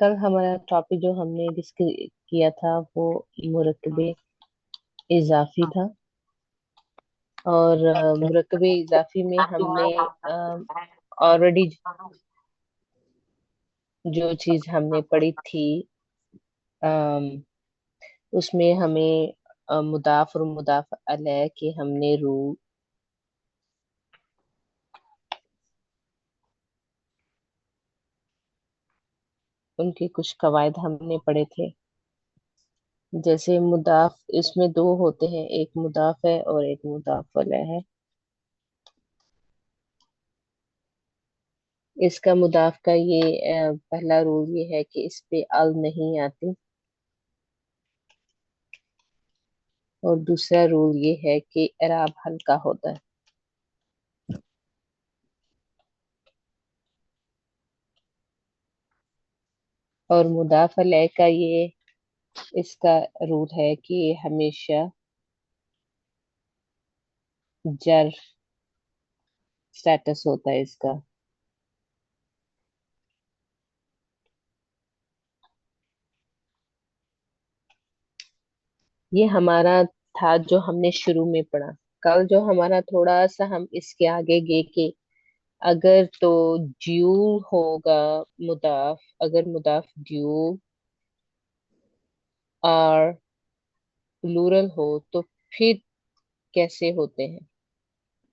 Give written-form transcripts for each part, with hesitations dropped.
कल हमारा टॉपिक जो हमने डिस्कस किया था वो मुरकबे इजाफी था। और मुरकबे इजाफी में हमने ऑलरेडी जो चीज हमने पढ़ी थी, अम, उसमें हमें मुदाफ और मुदाफ अलैह के हमने रूल, उनके कुछ कवायद हमने पढ़े थे। जैसे मुदाफ, इसमें दो होते हैं, एक मुदाफ है और एक मुदाफ अलैह है। इसका मुदाफ का ये पहला रूल ये है कि इस पे अल नहीं आती। और दूसरा रूल ये है कि एराब हल्का होता है। और मुदाफ अलैह का ये इसका रूल है कि हमेशा जर स्टेटस होता है इसका। ये हमारा था जो हमने शुरू में पढ़ा। कल जो हमारा थोड़ा सा हम इसके आगे गए कि अगर तो ड्यूल होगा मुदाफ, अगर मुदाफ ड्यूल और प्लूरल हो तो फिर कैसे होते हैं।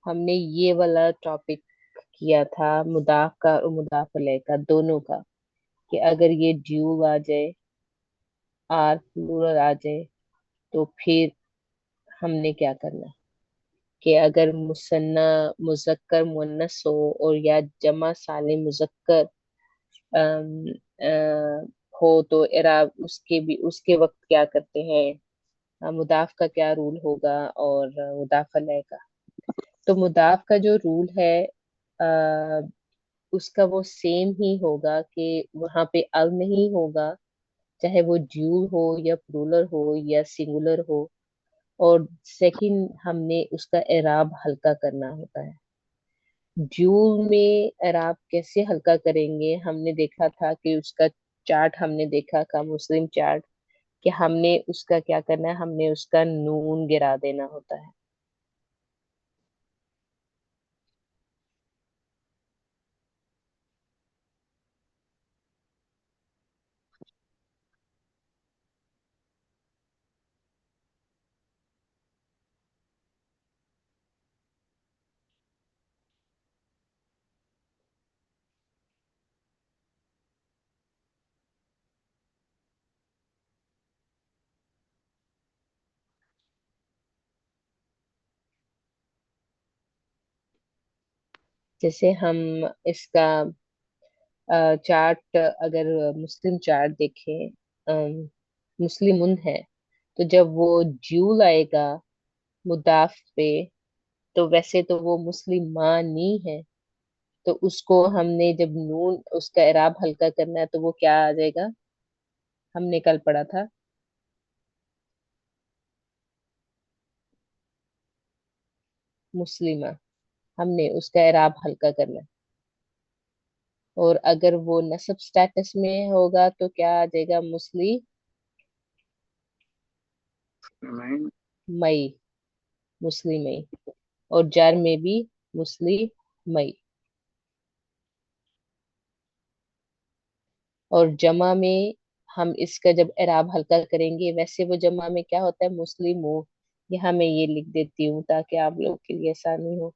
हमने ये वाला टॉपिक किया था, मुदाफ का और मुदाफ अलैह का दोनों का, कि अगर ये ड्यूल आ जाए आर प्लूरल आ जाए तो फिर हमने क्या करना है। कि अगर मुसन्ना मुजक्कर मुन्नस हो और या जमा सालिम मुजक्कर अम, हो तो इराब उसके भी उसके वक्त क्या करते हैं। मुदाफ का क्या रूल होगा और मुदाफ अलैह का। तो मुदाफ का जो रूल है आ, उसका वो सेम ही होगा कि वहां पे अल नहीं होगा, चाहे वो ड्यूल हो या प्लूरल हो या सिंगुलर हो। और सेकंड, हमने उसका एराब हल्का करना होता है। ड्यूल में एराब कैसे हल्का करेंगे, हमने देखा था कि उसका चार्ट हमने देखा था, मुस्लिम चार्ट, कि हमने उसका क्या करना है, हमने उसका नून गिरा देना होता है। जैसे हम इसका चार्ट, अगर मुस्लिम चार्ट देखें, मुस्लिमुन है, तो जब वो ड्यूल आएगा मुदाफ पे, तो वैसे तो वो मुस्लिमानी है। तो उसको हमने जब नून उसका इराब हल्का करना है तो वो क्या आ जाएगा, हमने कल पढ़ा था मुस्लिमा। हमने उसका इराब हल्का करना है। और अगर वो नस्ब स्टेटस में होगा तो क्या आ जाएगा, मई, मुस्लिमई। और जार में भी मुस्लिमई। और जमा में हम इसका जब एराब हल्का करेंगे, वैसे वो जमा में क्या होता है, मुस्लिमो। यहाँ मैं ये लिख देती हूँ ताकि आप लोग के लिए आसानी हो।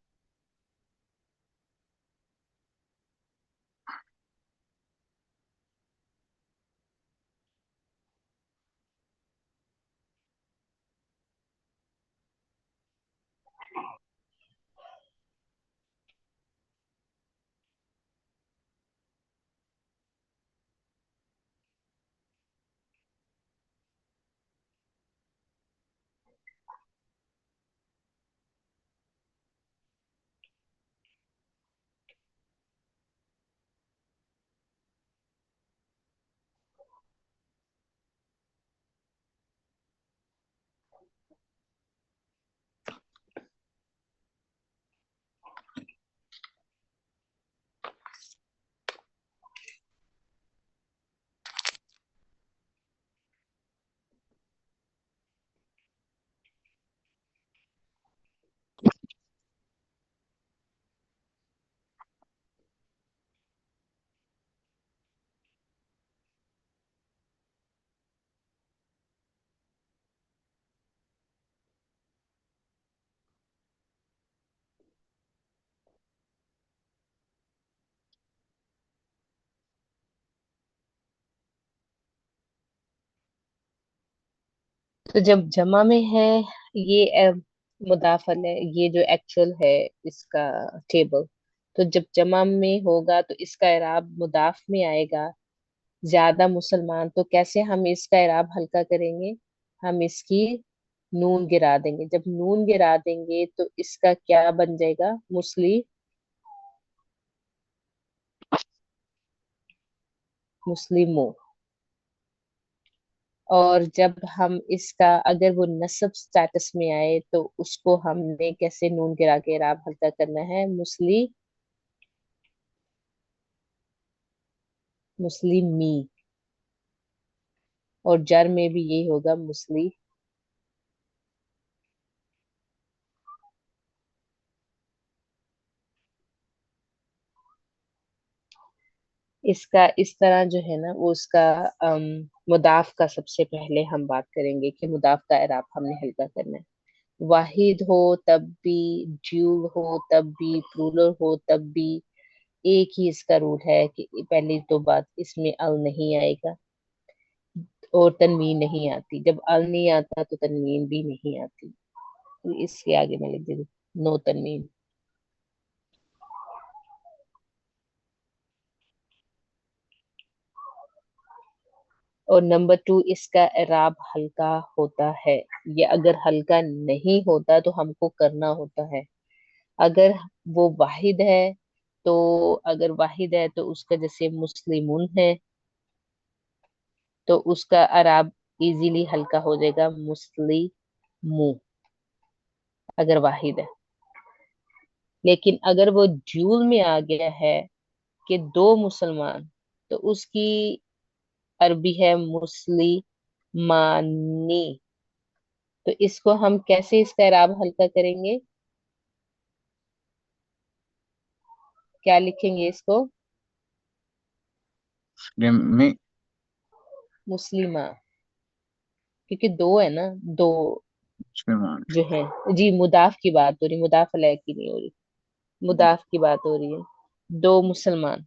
तो जब जमा में है ये मुदाफल है, ये जो एक्चुअल है इसका टेबल। तो जब जमा में होगा तो इसका इराब मुदाफ में आएगा, ज्यादा मुसलमान। तो कैसे हम इसका इराब हल्का करेंगे? हम इसकी नून गिरा देंगे। जब नून गिरा देंगे तो इसका क्या बन जाएगा? मुस्लिमों। और जब हम इसका, अगर वो नस्ब स्टेटस में आए तो उसको हमने कैसे नून गिरा के इराब हल्का करना है? मुस्लिमी। और जर में भी यही होगा, मुस्लिम। इसका इस तरह जो है ना, वो उसका अम, मुदाफ का सबसे पहले हम बात करेंगे कि मुदाफ का इराब हमने हल्का करना है। वाहिद हो तब भी, ड्यूल हो तब भी, प्लूरल हो तब भी, एक ही इसका रूल है कि पहली तो बात, इसमें अल नहीं आएगा और तनवीन नहीं आती। जब अल नहीं आता तो तनवीन भी नहीं आती। तो इसके आगे मैं लिख देती नो तनवीन। और नंबर टू, इसका इराब हल्का होता है। ये अगर हल्का नहीं होता तो हमको करना होता है। अगर वो वाहिद है, तो अगर वाहिद है तो उसका जैसे मुस्लिमुन है, तो उसका इराब इजीली हल्का हो जाएगा, मुस्लिमू, अगर वाहिद है। लेकिन अगर वो ड्यूल में आ गया है कि दो मुसलमान, तो उसकी अरबी है मुस्लिमानी। तो इसको हम कैसे इसका इराब हल्का करेंगे? क्या लिखेंगे इसको? मुस्लिमी। मुस्लिमा। क्योंकि दो है ना, दो मुसलमान। जो है। जी, मुदाफ की बात हो रही, मुदाफ अलैह की नहीं हो रही। मुदाफ की बात हो रही है। दो मुसलमान।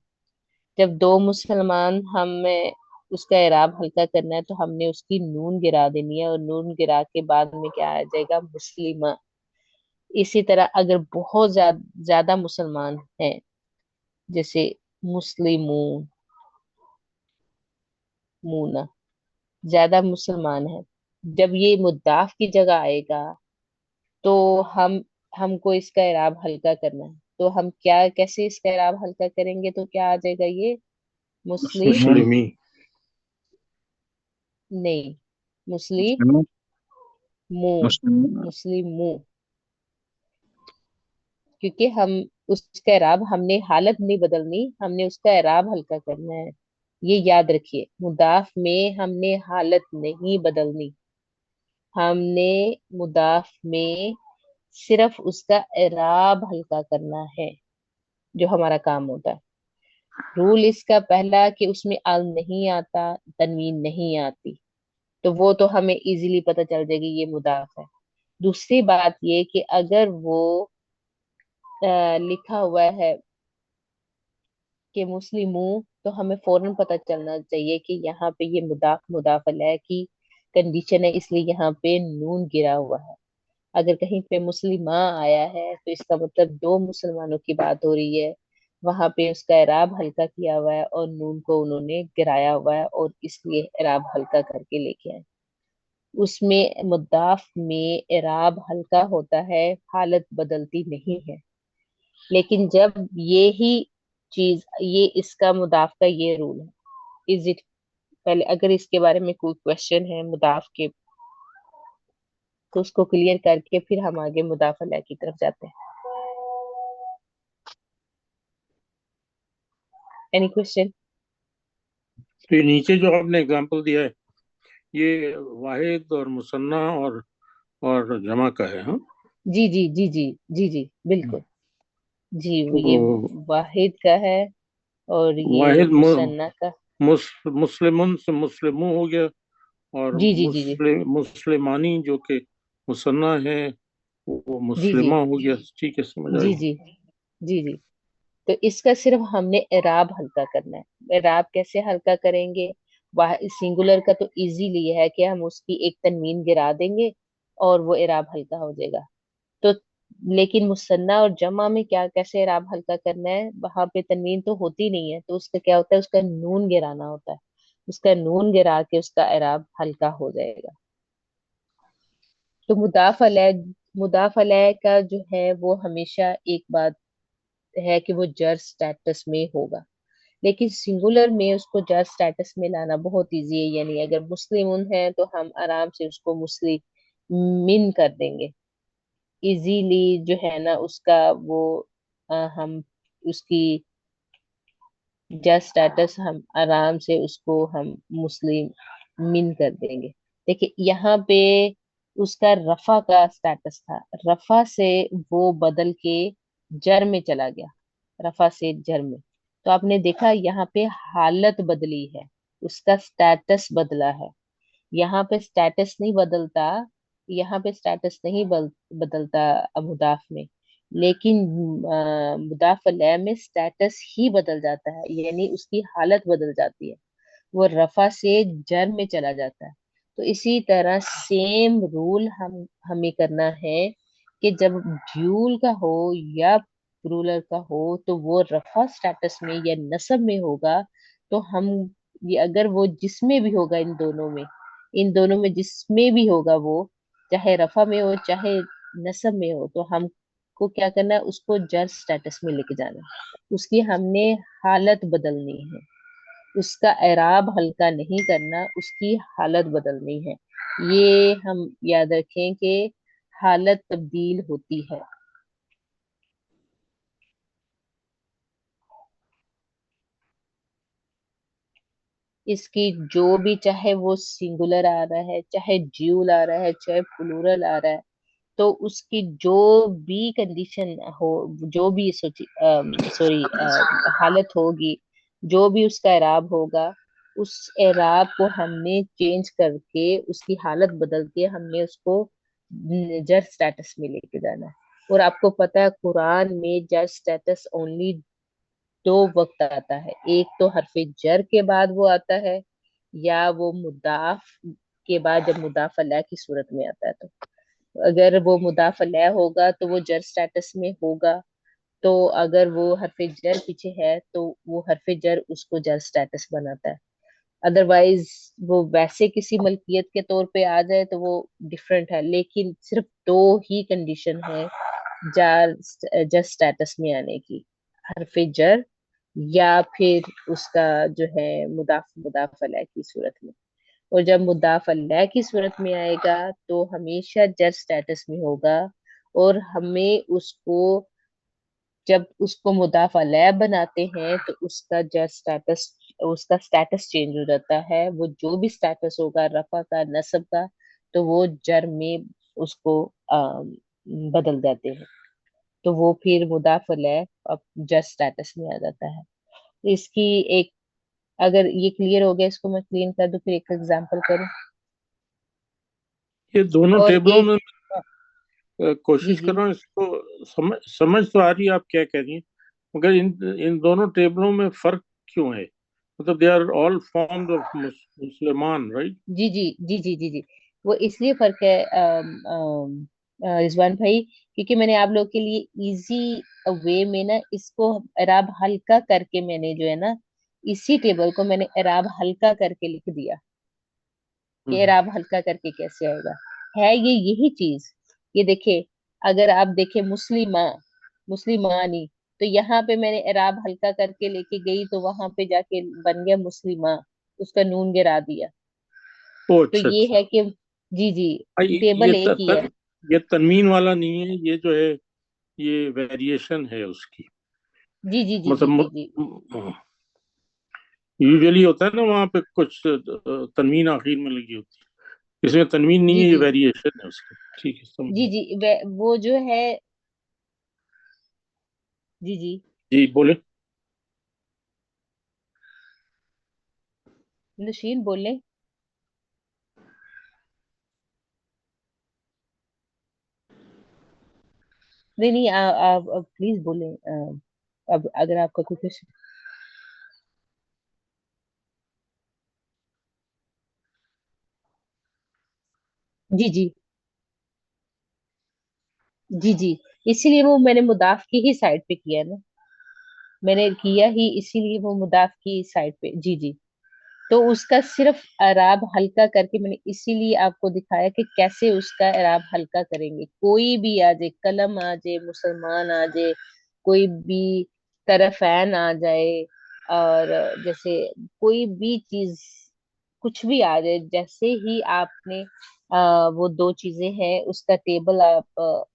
जब दो मुसलमान, हमें उसका इराब हल्का करना है तो हमने उसकी नून गिरा देनी है, और नून गिरा के बाद में क्या आ जाएगा? मुस्लिमा। इसी तरह अगर बहुत ज्यादा मुसलमान हैं, जैसे मुस्लिमू, मूना, ज्यादा मुसलमान है, जब ये मुद्दाफ की जगह आएगा तो हमको इसका इराब हल्का करना है। तो हम क्या, कैसे इसका इराब हल्का करेंगे? तो क्या आ जाएगा ये? मुस्लिम। मुस्लिम। मुस्लिमी। नहीं, मुस्लिम मुस्लिम। मु, मुस्लिम। मुस्लिम मु। क्योंकि हम उसका इराब, हमने हालत नहीं बदलनी, हमने उसका इराब हल्का करना है। ये याद रखिए, मुदाफ में हमने हालत नहीं बदलनी, हमने मुदाफ में सिर्फ उसका इराब हल्का करना है, जो हमारा काम होता है। रूल इसका पहला कि उसमें अल नहीं आता, तनवीन नहीं आती। तो वो तो हमें इजीली पता चल जाएगी ये मुदाफ है। दूसरी बात ये कि अगर वो लिखा हुआ है कि मुस्लिमू, तो हमें फौरन पता चलना चाहिए कि यहाँ पे ये मुदाफ मुदाफल है की कंडीशन है, इसलिए यहाँ पे नून गिरा हुआ है। अगर कहीं पे मुस्लिमा आया है तो इसका मतलब दो मुसलमानों की बात हो रही है। वहां पे उसका इराब हल्का किया हुआ है और नून को उन्होंने गिराया हुआ है, और इसलिए इराब हल्का करके लेके आए। उसमें मुद्दाफ में इराब हल्का होता है, हालत बदलती नहीं है। लेकिन जब ये ही चीज, ये इसका मुदाफ का ये रूल है, इज इट। पहले अगर इसके बारे में कोई क्वेश्चन है मुदाफ के, तो उसको क्लियर करके फिर हम आगे मुदाफ अलैह की तरफ जाते हैं। Any question? तो ये नीचे जो आपने एग्जांपल दिया है, ये वाहिद और मुसन्ना और जमा का है, हाँ? जी जी जी जी। जी जी बिल्कुल। जी, ये तो वाहिद का है और ये वाहिद मुसन्ना का। मुस्लिमुन से मुस्लिमू हो गया, और जी जी जी जी मुस्लिमानी जो कि मुसन्ना है, वो जी जी मुस्लिमा हो गया। ठीक है, समझ जी आई। जी जी जी। तो इसका सिर्फ हमने इराब हल्का करना है। इराब कैसे हल्का करेंगे? सिंगुलर का तो इजीली है कि हम उसकी एक तनवीन गिरा देंगे और वो इराब हल्का हो जाएगा। तो लेकिन मुसन्ना और जमा में क्या, कैसे इराब हल्का करना है, वहां पे तनवीन तो होती नहीं है, तो उसका क्या होता है, उसका नून गिराना होता है। उसका नून गिरा के उसका इराब हल्का हो जाएगा। तो मुदाफ अलैह का जो है वो हमेशा एक बात है कि वो जर स्टेटस में होगा। लेकिन सिंगुलर में उसको जर स्टेटस में लाना बहुत इजी है। यानी अगर मुस्लिमुन है तो हम आराम से उसको मुस्लिमिन कर देंगे। इजीली जो है ना उसका वो हम उसकी जस्ट स्टेटस हम आराम से उसको हम मुस्लिम मिन कर देंगे। देखिए यहाँ पे उसका रफा का स्टेटस था, रफा से वो बदल के जर में चला गया, रफा से जर में। तो आपने देखा यहाँ पे हालत बदली है, उसका स्टेटस बदला है। यहाँ पे स्टेटस नहीं बदलता, यहाँ पे स्टेटस नहीं बदलता मुदाफ में। लेकिन मुदाफ अलैह में स्टेटस ही बदल जाता है, यानी उसकी हालत बदल जाती है, वो रफा से जर में चला जाता है। तो इसी तरह सेम रूल हम हमें करना है कि जब ड्यूल का हो या प्लूरल का हो तो वो रफा स्टेटस में या नसब में होगा। तो हम ये अगर वो जिसमें भी होगा, इन दोनों में जिसमें भी होगा वो, चाहे रफा में हो चाहे नसब में हो, तो हमको क्या करना है, उसको जर स्टेटस में लेके जाना है। उसकी हमने हालत बदलनी है, उसका एराब हल्का नहीं करना, उसकी हालत बदलनी है। ये हम याद रखें कि हालत तब्दील होती है। इसकी जो भी, चाहे वो सिंगुलर आ रहा है, चाहे ड्यूल आ रहा है, चाहे प्लूरल आ रहा है, तो उसकी जो भी कंडीशन हो, जो भी सोची सॉरी हालत होगी, जो भी उसका एराब होगा, उस एराब को हमने चेंज करके, उसकी हालत बदल के हमने उसको जज स्टेटस में लेके जाना है। और आपको पता है कुरान में जज स्टेटस ओनली दो वक्त आता है, एक तो हरफ जर के बाद वो आता है, या वो मुदाफ के बाद जब मुदाफ अलैह की सूरत में आता है। तो अगर वो मुदाफ अलैह होगा तो वो जर स्टेटस में होगा। तो अगर वो हरफ जर पीछे है तो वो हरफ जर उसको जर स्टेटस बनाता है। अदरवाइज वो वैसे किसी मलकियत के तौर पे आ जाए तो वो डिफरेंट है। लेकिन सिर्फ दो ही कंडीशन है जार जर स्टेटस में आने की, हरफ जर या फिर उसका जो है मुदाफ मुदाफ अलैह की सूरत में। और जब मुदाफ अल्लाह की सूरत में आएगा तो हमेशा जज स्टेटस में होगा। और हमें उसको, जब उसको मुदाफ अल्लाह बनाते हैं तो उसका स्टेटस चेंज हो जाता है। वो जो भी स्टेटस होगा, रफा का, नसब का, तो वो जर में उसको बदल जाते हैं। तो वो फिर मुदाफ अल्लाह अब जज स्टेटस में आ जाता है। तो इसकी एक, अगर ये क्लियर हो गया, इसको मैं क्लीन कर दूं, फिर एक एग्जांपल करूं। ये दोनों और टेबलों एक, में जी कोशिश कर जी रहा हूँ इसको समझ तो आ रही है आप क्या कह रही हैं, मगर इन इन दोनों टेबलों में फर्क क्यों है? मतलब they are all forms of मुसलमान, राइट? जी जी जी जी जी जी वो इसलिए फर्क है रिजवान भाई, क्योंकि मैंने आप लोग के लिए इजी वे में ना इसको एराब हल्का करके, मैंने जो है ना इसी टेबल को मैंने एराब हल्का करके लिख दिया कि हम्म। एराब हल्का करके कैसे आएगा। है ये यही चीज। ये देखिए, अगर आप देखें मुस्लिमा, मुस्लिमानी, तो यहाँ पे मैंने एराब हल्का करके लेके गई तो वहां पे जाके बन गया मुस्लिमा, उसका नून गिरा दिया। ओ तो अच्छा ये अच्छा। है कि जी जी, ये टेबल एक ही है। ये तनवीन वाला नहीं है, ये जो है ये वेरिएशन है उसकी। जी जी जी जी जी जी मतलब यूजुअली होता है ना वहां पे कुछ तनवीन आखिर में लगी होती है, इसमें तनवीन नहीं जी है, ये जी वेरिएशन है उसकी। ठीक है, समझ जी गया। जी वो जो है, जी जी, जी बोले। नशीन बोले। नहीं नहीं, आप प्लीज बोले। अब अगर आपका कोई क्वेश्चन। जी जी जी जी, इसीलिए वो मैंने मुदाफ की ही साइड पे किया ना, मैंने किया ही इसीलिए वो मुदाफ की साइड पे। जी जी, तो उसका सिर्फ एराब हल्का करके मैंने इसीलिए आपको दिखाया कि कैसे उसका एराब हल्का करेंगे। कोई भी आ जाए, कलम आ जाए, मुसलमान आ जाए, कोई भी तरफैन आ जाए, और जैसे कोई भी चीज कुछ भी आ जाए, जैसे ही आपने वो दो चीजें हैं उसका टेबल आप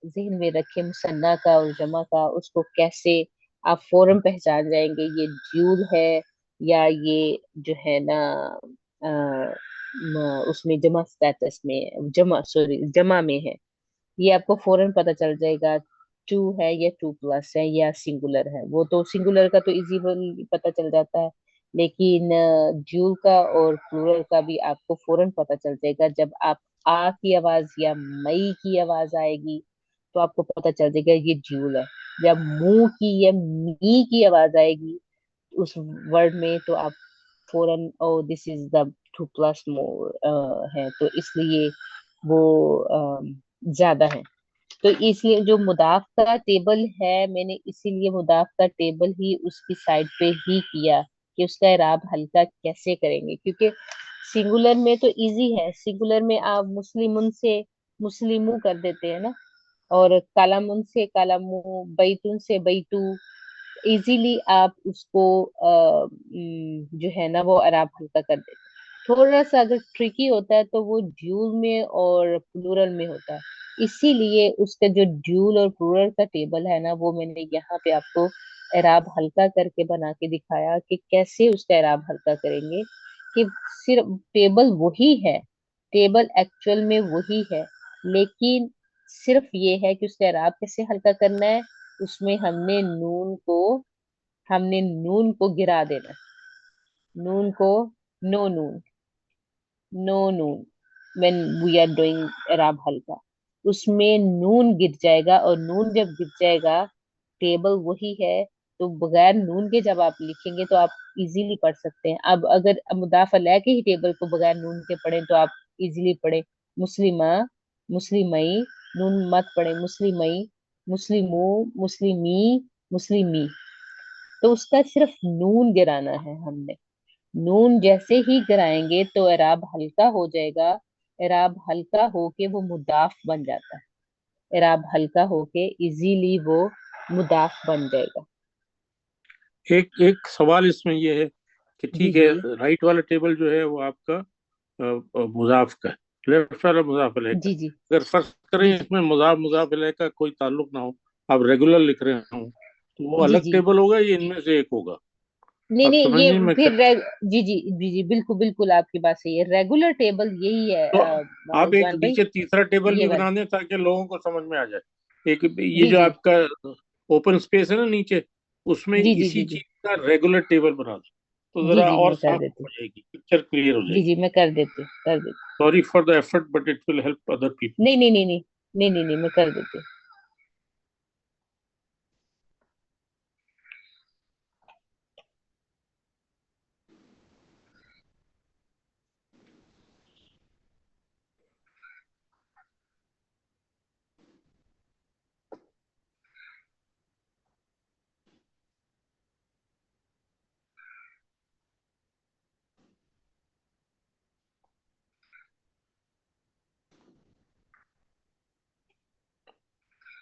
जहन में रखे, मुसन्ना का और जमा का, उसको कैसे आप फौरन पहचान जाएंगे ये ड्यूल है या ये जो है ना उसमें जमा स्टेटस में, जमा सॉरी जमा में है, ये आपको फौरन पता चल जाएगा। टू है या टू प्लस है या सिंगुलर है, वो तो सिंगुलर का तो इजी पता चल जाता है, लेकिन ड्यूल का और प्लूरल का भी आपको फौरन पता चल जाएगा। जब आप आ की आवाज या मई की आवाज आएगी तो आपको पता चल जाएगा ये ड्यूल है। जब मुंह की या मी की आवाज आएगी उस वर्ड में तो आप फॉरन, oh this is the two plus more है, तो इसलिए वो ज्यादा है। तो इसलिए जो मुदाफ का टेबल है, मैंने इसीलिए मुदाफ का टेबल ही उसकी साइड पे ही किया कि उसका इराब हल्का कैसे करेंगे, क्योंकि सिंगुलर में तो इजी है, सिंगुलर में आप मुस्लिमुन से मुस्लिमू कर देते हैं ना, और कालामुन से कालामू, बैतुन से बैतू, इजीली आप उसको जो है ना वो अराब हल्का कर देते। थोड़ा सा अगर ट्रिकी होता है तो वो ड्यूल में और प्लूरल में होता है, इसीलिए उसका जो ड्यूल और प्लूरल का टेबल है ना वो मैंने यहाँ पे आपको एराब हल्का करके बना के दिखाया कि कैसे उसका एराब हल्का करेंगे। कि सिर्फ टेबल वही है, टेबल एक्चुअल में वही है, लेकिन सिर्फ ये है कि उसका एराब कैसे हल्का करना है। उसमें हमने नून को गिरा देना, नून को, नो नून, नो नून, व्हेन वी आर डूइंग एराब हल्का, उसमें नून गिर जाएगा, और नून जब गिर जाएगा टेबल वही है, तो बगैर नून के जब आप लिखेंगे तो आप इजीली पढ़ सकते हैं। अब अगर मुदाफ अलैह के ही टेबल को बगैर नून के पढ़ें तो आप इजीली पढ़े, मुस्लिमा, मुस्लिमई, नून मत पढ़े, मुस्लिमई, मुस्लिमू, मुस्लिमी, मुस्लिमी, तो उसका सिर्फ नून गिराना है हमने। नून जैसे ही गिराएंगे तो एराब हल्का हो जाएगा, एराब हल्का होके वो मुदाफ बन जाता है, एराब हल्का होके इजीली वो मुदाफ बन जाएगा। एक एक सवाल इसमें ये है कि जी ठीक है, जी राइट वाला टेबल जो है वो आपका मुजाफ का है, लेफ्ट वाला मुजाफ अलैह का। जी जी अगर फर्ज करें जी जी इसमें मुजाफ अलैह का कोई ताल्लुक ना हो, आप रेगुलर लिख रहे हो, तो वो जी अलग जी, टेबल होगा, ये इनमें से एक होगा? नहीं आप नहीं, ये समझिए मैं फिर कर, जी जी जी जी, बिल्कुल बिल्कुल आपकी बात सही है, रेगुलर टेबल यही है तो आप एक रिजवान भाई, नीचे तीसरा टेबल ये भी वाला। बना दें ताकि लोगों को समझ में आ जाए। एक ये जी जो जी आपका ओपन स्पेस है ना नीचे, उसमें जी जी इसी जी जी चीज का रेगुलर टेबल बना दो, तो जी जरा जी, और मैं कर साफ देती हो जाएगी, पिक्चर क्लियर हो जी जाएगी। जी, मैं कर देती कर देती। Sorry for the effort but it will help other people. नहीं नहीं नहीं नहीं नहीं नहीं नहीं, मैं कर देती।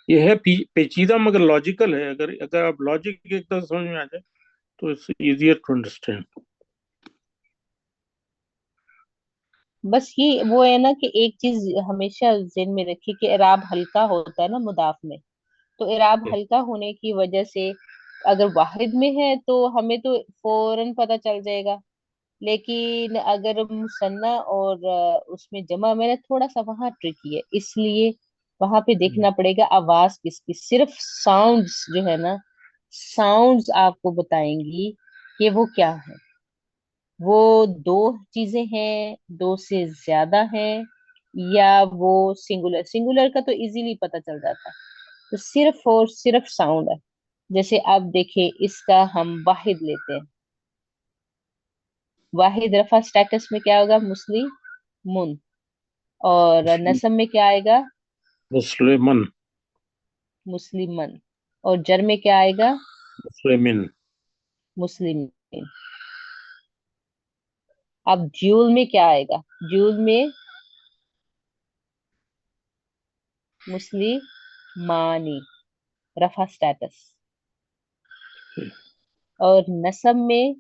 ये है पेचीदा मगर लॉजिकल है, अगर अगर आप लॉजिक एकदम समझ में आ जाए तो इट्स इजियर टू अंडरस्टैंड। बस ये वो है ना कि एक चीज हमेशा जेहन में रखिए कि इराब हल्का होता है ना मुदाफ में, तो इराब हल्का होने की वजह से अगर वाहिद में है तो हमें तो फौरन पता चल जाएगा, लेकिन अगर मुसन्ना और उसमें जमा में ना थोड़ा सा वहां ट्रिकी है, इसलिए वहां पे देखना पड़ेगा आवाज किसकी, सिर्फ साउंड्स जो है ना, साउंड्स आपको बताएंगी कि वो क्या है। वो दो चीजें हैं, दो से ज्यादा हैं, या वो सिंगुलर, सिंगुलर का तो इजीली पता चल जाता है, तो सिर्फ और सिर्फ साउंड है। जैसे आप देखें, इसका हम वाहिद लेते हैं, वाहिद रफा स्टेटस में क्या होगा, मुस्लिम मुन, और नसब में क्या आएगा? मुस्लिमन, मुस्लिमन। और जर में क्या आएगा? मुस्लिमिन, मुस्लिम। अब ज्यूल में क्या आएगा? ज्यूल में मुस्लिमानी, रफा स्टेटस। और नसब में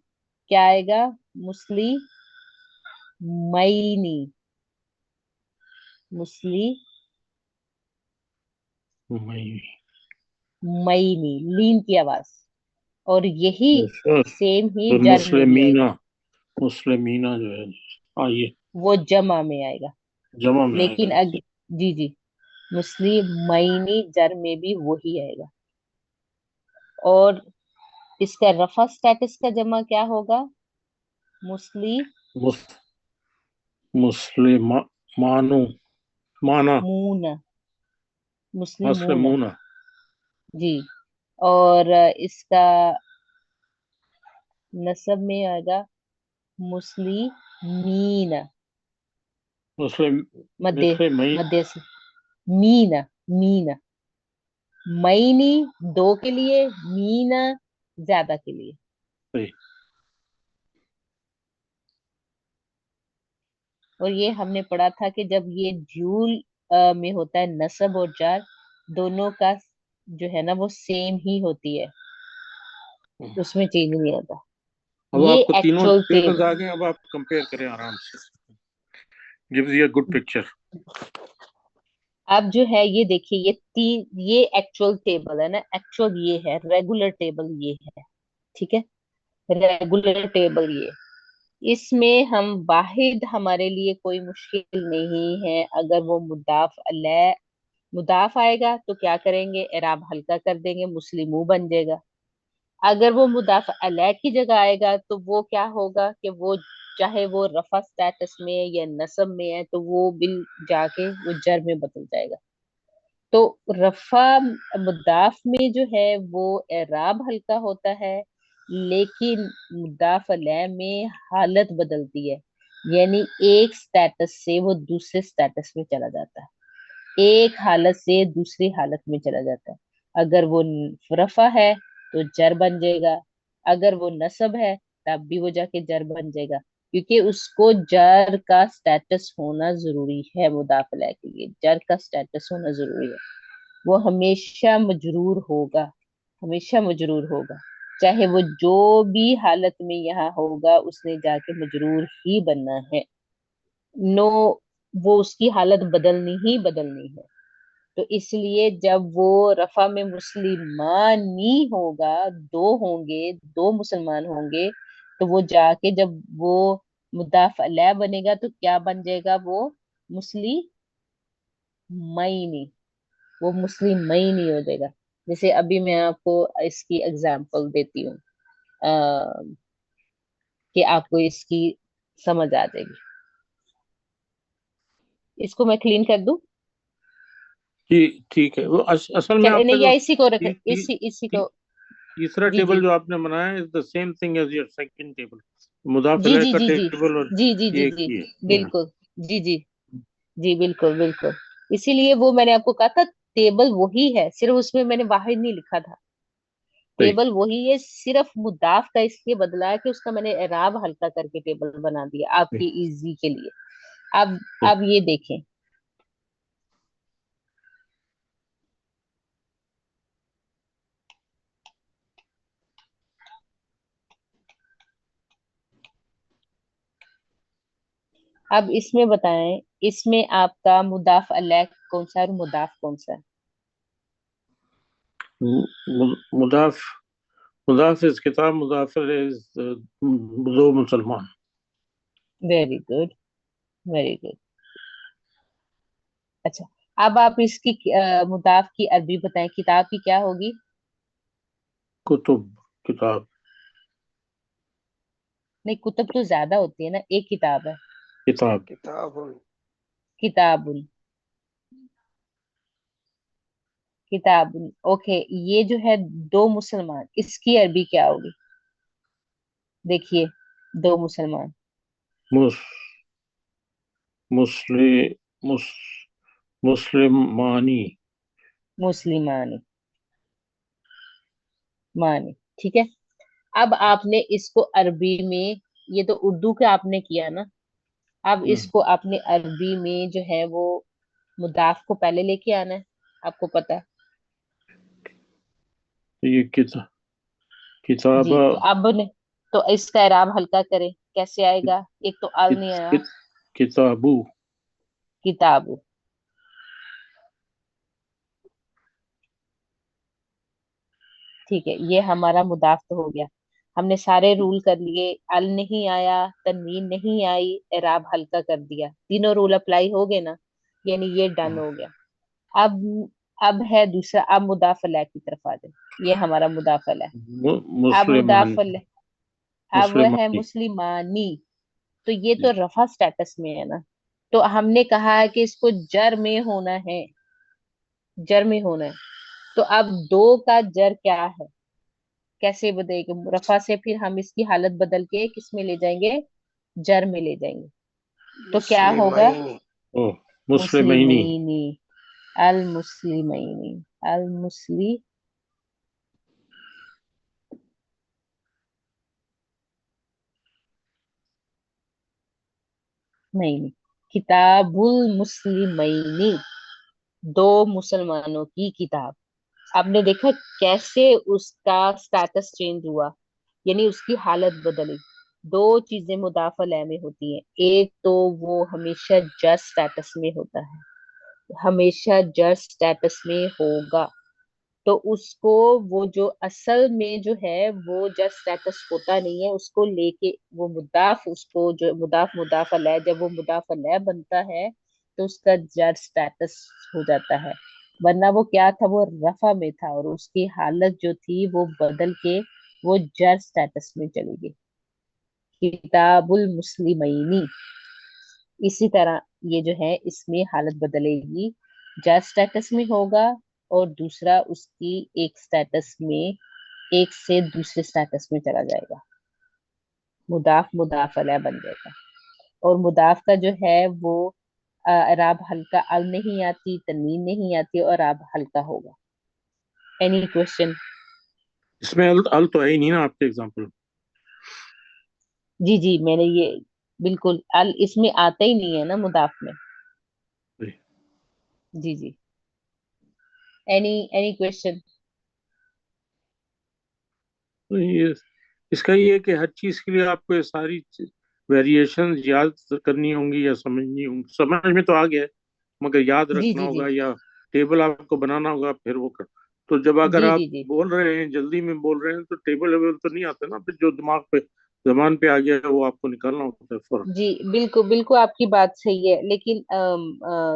क्या आएगा? मुस्लिमैनी, मुस्लिमैनी, लीन की आवाज। और यही सेम ही फिर जर में भी आएगा। मुस्लिमीना, मुस्लिमीना जो है, हाँ ये वो जमा में आएगा। जमा में लेकिन आएगा। जी जी, मुस्लिमैनी जर में भी वही आएगा। और इसका रफा स्टेटस का जमा क्या होगा? मुस्लिम मुस, मुस्लिमा, मानो, माना, मून, मुस्लिमून। मुस्लिमूना। जी। और इसका नसब में आएगा मुस्लिमीन, मुस्लिम, मध्य, मुस्लिमई, मध्य से मीन, मीन। मईनी दो के लिए, मीन ज्यादा के लिए। सही। और ये हमने पढ़ा था कि जब ये जूल में होता है नसब और जार, दोनों का जो है ना वो सेम ही होती है, उसमें चेंज नहीं होता। अब ये आपको तीनों एक्चुअल टेबल्स टेबल। आ गए, अब आप कंपेयर करें आराम से, gives you a good picture. अब जो है ये देखिए, ये एक्चुअल टेबल है ना, एक्चुअल ये है, रेगुलर टेबल ये है। ठीक है, रेगुलर टेबल ये। इसमें हम वाहिद, हमारे लिए कोई मुश्किल नहीं है, अगर वो मुदाफ अलैह, मुदाफ आएगा तो क्या करेंगे? एराब हल्का कर देंगे, मुस्लिमू बन जाएगा। अगर वो मुदाफ अलैह की जगह आएगा तो वो क्या होगा कि वो चाहे वो रफा स्टेटस में या नसब में है तो वो बिल जाके वो जर में बदल जाएगा। तो रफा मुदाफ में जो है वो एराब हल्का होता है, लेकिन मुदाफ अलैह में हालत बदलती है, यानी एक स्टेटस से वो दूसरे स्टेटस में चला जाता है, एक हालत से दूसरी हालत में चला जाता है। अगर वो रफा है तो जर बन जाएगा, अगर वो नसब है तब भी वो जाके जर बन जाएगा, क्योंकि उसको जर का स्टेटस होना जरूरी है, मुदाफ अलैह के लिए जर का स्टेटस होना जरूरी है। वो हमेशा मजरूर होगा, हमेशा मजरूर होगा, चाहे वो जो भी हालत में यहाँ होगा उसने जाके मजरूर ही बनना है। नो, वो उसकी हालत बदलनी ही बदलनी है। तो इसलिए जब वो रफा में मुस्लिमानी होगा, दो होंगे, दो मुसलमान होंगे, तो वो जाके जब वो मुदाफ अलैह बनेगा तो क्या बन जाएगा? वो मुस्लिमैनी, वो मुस्लिमैनी हो जाएगा। जैसे अभी मैं आपको इसकी एग्जांपल देती हूँ, कि आपको इसकी समझ आ जाएगी। इसको मैं क्लीन कर दूं? ठीक ठीक है, वो असल में चल आपका नहीं, या जो इसी को रख, ती, ती, इसी ती, को। तीसरा जी जी टेबल जो आपने बनाया is the same thing as your second table, मुदाफ जी अलैह जी का जी जी टेबल, और जी जी जी ये एक जी, ही है। या बिल्कुल। जी जी जी, बिल्कुल बिल्कुल। इसीलिए वो मैंने आपको कहा था, टेबल वही है, सिर्फ उसमें मैंने वाहिद नहीं लिखा था। सही। टेबल वही है, सिर्फ मुदाफ का इसलिए बदला है कि उसका मैंने एराब हल्का करके टेबल बना दिया सही। आपकी इजी के लिए। अब सही। अब ये देखें, अब इसमें बताएं, इसमें आपका मुदाफ अलैह कौन सा है और मुदाफ कौन सा है? मुदाफ, मुदाफ इज किताब, मुदाफिर इज दो मुसलमान। Very good, very good. अच्छा, अब आप इसकी मुदाफ की अरबी बताएं, किताब की क्या होगी? कुतुब, किताब, नहीं, कुतुब तो ज्यादा होती है ना, एक किताब है। किताब, किताबुन, किताबुन। ओके, ये जो है दो मुसलमान, इसकी अरबी क्या होगी? देखिए, दो मुसलमान। मुस, मुस्लिमान, मुस, मुस्लिमानी। मुस्लिमानी, मानी। ठीक है। अब आपने इसको अरबी में, ये तो उर्दू के आपने किया ना, अब हम्म, इसको आपने अरबी में जो है वो मुदाफ को पहले लेके आना है, आपको पता है। तो ये किताबा। जी, तो अब ने, तो इसका इराब हल्का करें, कैसे आएगा? एक तो अल कित, नहीं आया। कित, किताबू। किताब। ठीक है, ये हमारा मुदाफ तो हो गया। हमने सारे रूल कर लिए, अल नहीं आया, तनवीन नहीं आई, इराब हल्का कर दिया, तीनों रूल अप्लाई हो गए ना, यानी ये डन हो गया। अब अब है दूसरा, अब मुदाफल की तरफ आ जाए। ये हमारा मुदाफल है। अब मुस्लिमान। मुदाफल, अब है मुस्लिमानी। मुस्लिमानी। तो ये तो जी। रफा स्टेटस में है ना, तो हमने कहा है कि इसको जर में होना है, जर में होना है। तो अब दो का जर क्या है, कैसे बदलेंगे? रफा से फिर हम इसकी हालत बदल के किस में ले जाएंगे? जर में ले जाएंगे। तो क्या होगा? मुस्लिमैन। ओ, मुस्लिमैनी। मुस्लिमीनी, अल मुस्लिमीनी, अल मुस्लिमैनी। किताबुल मुस्लिमैनी, दो मुसलमानों की किताब। आपने देखा कैसे उसका स्टेटस चेंज हुआ, यानी उसकी हालत बदली। दो चीजें मुदाफल में होती हैं, एक तो वो हमेशा जस्ट स्टेटस में होता है, हमेशा जस्ट स्टेटस में होगा, तो उसको, वो जो असल में जो है वो जस्ट स्टेटस होता नहीं है, उसको लेके वो मुदाफ, उसको जो मुदाफ मुदाफ अलैह, जब वो मुदाफ अलैह बनता है तो उसका जर स्टेटस हो जाता है। वरना वो क्या था, वो रफा में था और उसकी हालत जो थी वो बदल के वो जर स्टेटस में चली गई। किताबुल मुस्लिमैनी, इसी तरह ये जो है इसमें हालत बदलेगी, जर स्टेटस में होगा, और दूसरा उसकी एक स्टेटस में, एक से दूसरे स्टेटस में चला जाएगा, मुदाफ मुदाफ अलैह बन जाएगा। और मुदाफ का जो है वो राब हल्का, अल नहीं आती, तनवीन नहीं आती, और राब हल्का होगा। Any question? इसमें अल तो है ही नहीं ना आपके एग्जाम्पल। जी जी, मैंने ये, बिल्कुल अल इसमें आता ही नहीं है ना मुदाफ में। जी जी। Any any question? तो ये, इसका ये है कि हर चीज के लिए आपको ये सारी वेरिएशन याद करनी होंगी या समझनी होंगी। समझ में तो आ गया है, मगर याद जी रखना जी जी होगा या टेबल आपको बनाना होगा फिर वो कर। तो जब अगर जी आप जी जी बोल रहे हैं, जल्दी में बोल रहे हैं, तो टेबल लेवल तो नहीं आता ना, फिर जो दिमाग पे जबान पे आ गया है वो आपको निकालना होता है फौरन। जी, बिल्कुल बिल्कुल आपकी बात सही है, लेकिन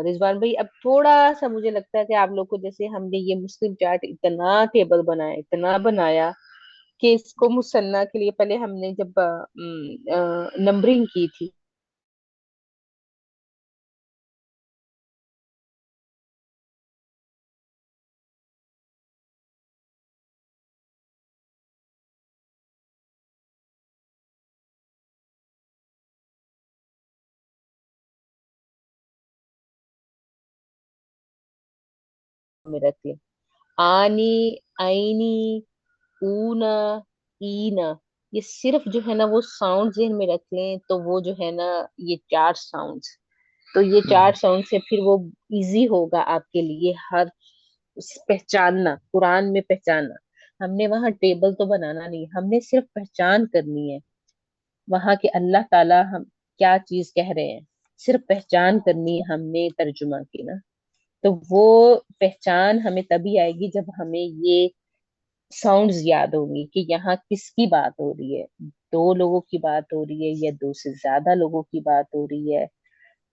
रिजवान भाई, अब थोड़ा सा मुझे लगता है कि आप लोग को, जैसे हमने ये मुस्लिम चार्ट इतना टेबल बनाया, इतना बनाया, कि इसको मुसन्ना के लिए पहले हमने जब नंबरिंग की थी, में रख ले, आनी, आईनी, ऊना, ईना, ये सिर्फ जो है ना वो साउंड जेहन में रख लें, तो वो जो है ना, ये चार साउंड्स, तो ये चार साउंड से फिर वो इजी होगा आपके लिए हर पहचानना, कुरान में पहचानना। हमने वहां टेबल तो बनाना नहीं, हमने सिर्फ पहचान करनी है वहां के अल्लाह ताला हम क्या चीज कह रहे हैं, सिर्फ पहचान करनी है हमने तर्जुमा की ना। तो वो पहचान हमें तभी आएगी जब हमें ये साउंड्स याद होंगी कि यहाँ किसकी बात हो रही है, दो लोगों की बात हो रही है या दो से ज्यादा लोगों की बात हो रही है,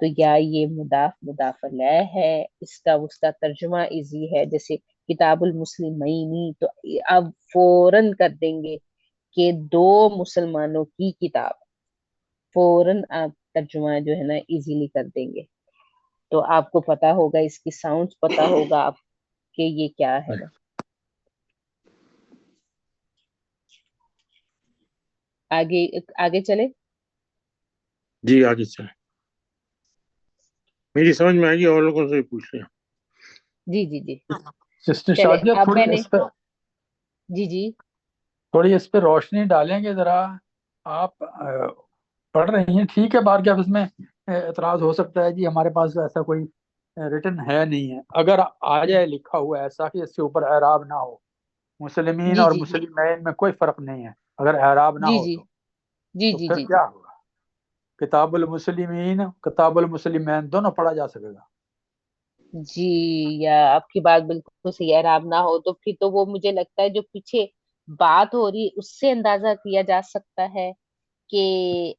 तो या ये मुदाफ मुदाफलह है, इसका उसका तर्जुमा इजी है, जैसे किताबुल मुस्लिमैनी, तो अब फौरन कर देंगे कि दो मुसलमानों की किताब, फौरन आप तर्जुमा जो है ना इजीली कर देंगे। तो आपको पता होगा, इसकी साउंड्स पता होगा आपके ये क्या है ना। आगे, आगे चले। जी आगे चलें। मेरी समझ में आएगी, और लोगों से भी पूछ लिया। जी जी जी। सिस्टर चले शादिया, अब मैंने, जी जी थोड़ी इस पे रोशनी डालेंगे जरा। आप पढ़ रही हैं, ठीक है, बार क्या इसमें एतराज हो सकता है जी, हमारे पास ऐसा कोई रिटन है नहीं है। अगर आ जाए लिखा हुआ ऐसा कि इसके ऊपर एराब ना हो, मुसलमीन जी और जी जी मुसलिमैन में कोई फर्क नहीं है, अगर एराब ना जी हो जी जी तो जी फिर जी जी। क्या होगा? किताबुल मुसलिमीन, किताबुल मुसलिमैन दोनों पढ़ा जा सकेगा। जी, या आपकी बात बिल्कुल सही है, अराब ना हो तो फिर तो वो मुझे लगता है जो पीछे बात हो रही है उससे अंदाजा किया जा सकता है कि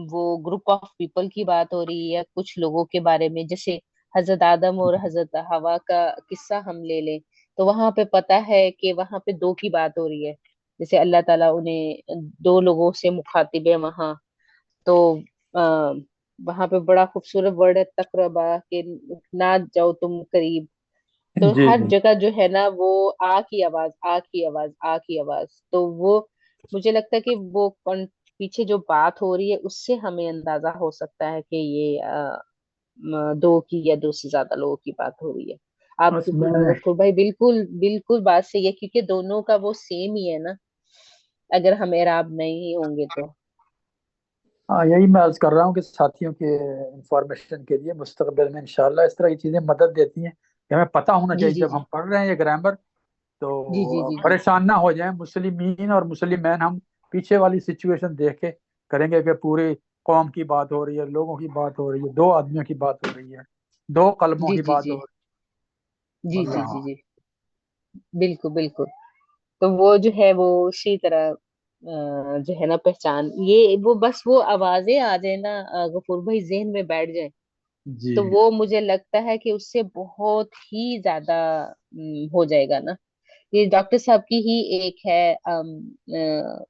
वो ग्रुप ऑफ पीपल की बात हो रही है, कुछ लोगों के बारे में। जैसे हजरत आदम और हजरत हवा का किस्सा हम ले लें, तो वहां पे पता है कि वहां पे दो की बात हो रही है। जैसे अल्लाह ताला उन्हें दो लोगों से मुखातिब है वहां। तो आ, वहां पे बड़ा खूबसूरत वर्ड है तकरबा, कि ना जाओ तुम करीब। तो जी हर जी। जगह जो है ना वो आ की आवाज, आ की आवाज, आ की आवाज। तो वो मुझे लगता है कि वो पीछे जो बात हो रही है उससे हमें अंदाजा हो सकता है कि ये दो की या दो से ज्यादा लोगों की बात हो रही है। आप बस मैं, गफूर भाई बिल्कुल बिल्कुल बात सही है, क्योंकि दोनों का वो सेम ही है ना, अगर हम एराब नहीं होंगे तो। हाँ, यही मैं अर्ज कर रहा हूँ कि साथियों के इंफॉर्मेशन के लिए मुस्तकबिल में इंशाल्लाह इस तरह की चीज़ें मदद देती हैं कि हमें पता होना जी चाहिए जी जब जी हम पढ़ रहे हैं ये ग्रामर, जी जी तो जी जी परेशान ना हो जाएं। मुस्लिमीन और मुसलिमैन हम पीछे वाली सिचुएशन देख के करेंगे कि पूरी कौम की बात हो रही है, लोगों की बात हो रही है, दो आदमियों की बात हो रही है, दो कलमों जी की जी बात जी हो रही जी है। जी वल्लाह। जी जी। बिल्कुल बिल्कुल। तो वो जो है वो उसी तरह जो है ना पहचान, ये वो बस वो आवाजें आ जाए ना गफूर भाई जहन में बैठ जाए, जी। तो वो मुझे लगता है कि उससे बहुत ही ज्यादा हो जाएगा ना। ये डॉक्टर साहब की ही एक है,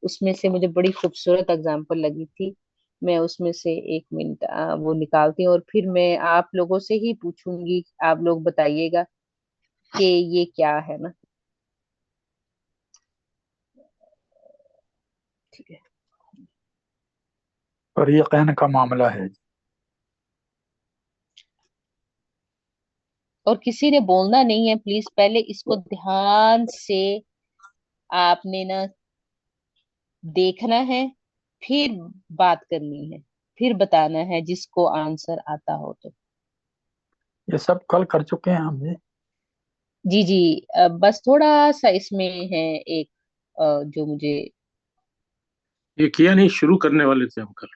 उसमें से मुझे बड़ी खूबसूरत एग्जांपल लगी थी। मैं उसमें से एक मिनट वो निकालती हूँ और फिर मैं आप लोगों से ही पूछूंगी, आप लोग बताइएगा कि ये क्या है ना। ठीक है। और यकीन का मामला है। और किसी ने बोलना नहीं है, प्लीज पहले इसको ध्यान से आपने ना देखना है, फिर बात करनी है, फिर बताना है जिसको आंसर आता हो तो। ये सब कल कर चुके हैं हम जी। जी जी। बस थोड़ा सा इसमें है एक जो मुझे, ये किया नहीं, शुरू करने वाले थे हम कल।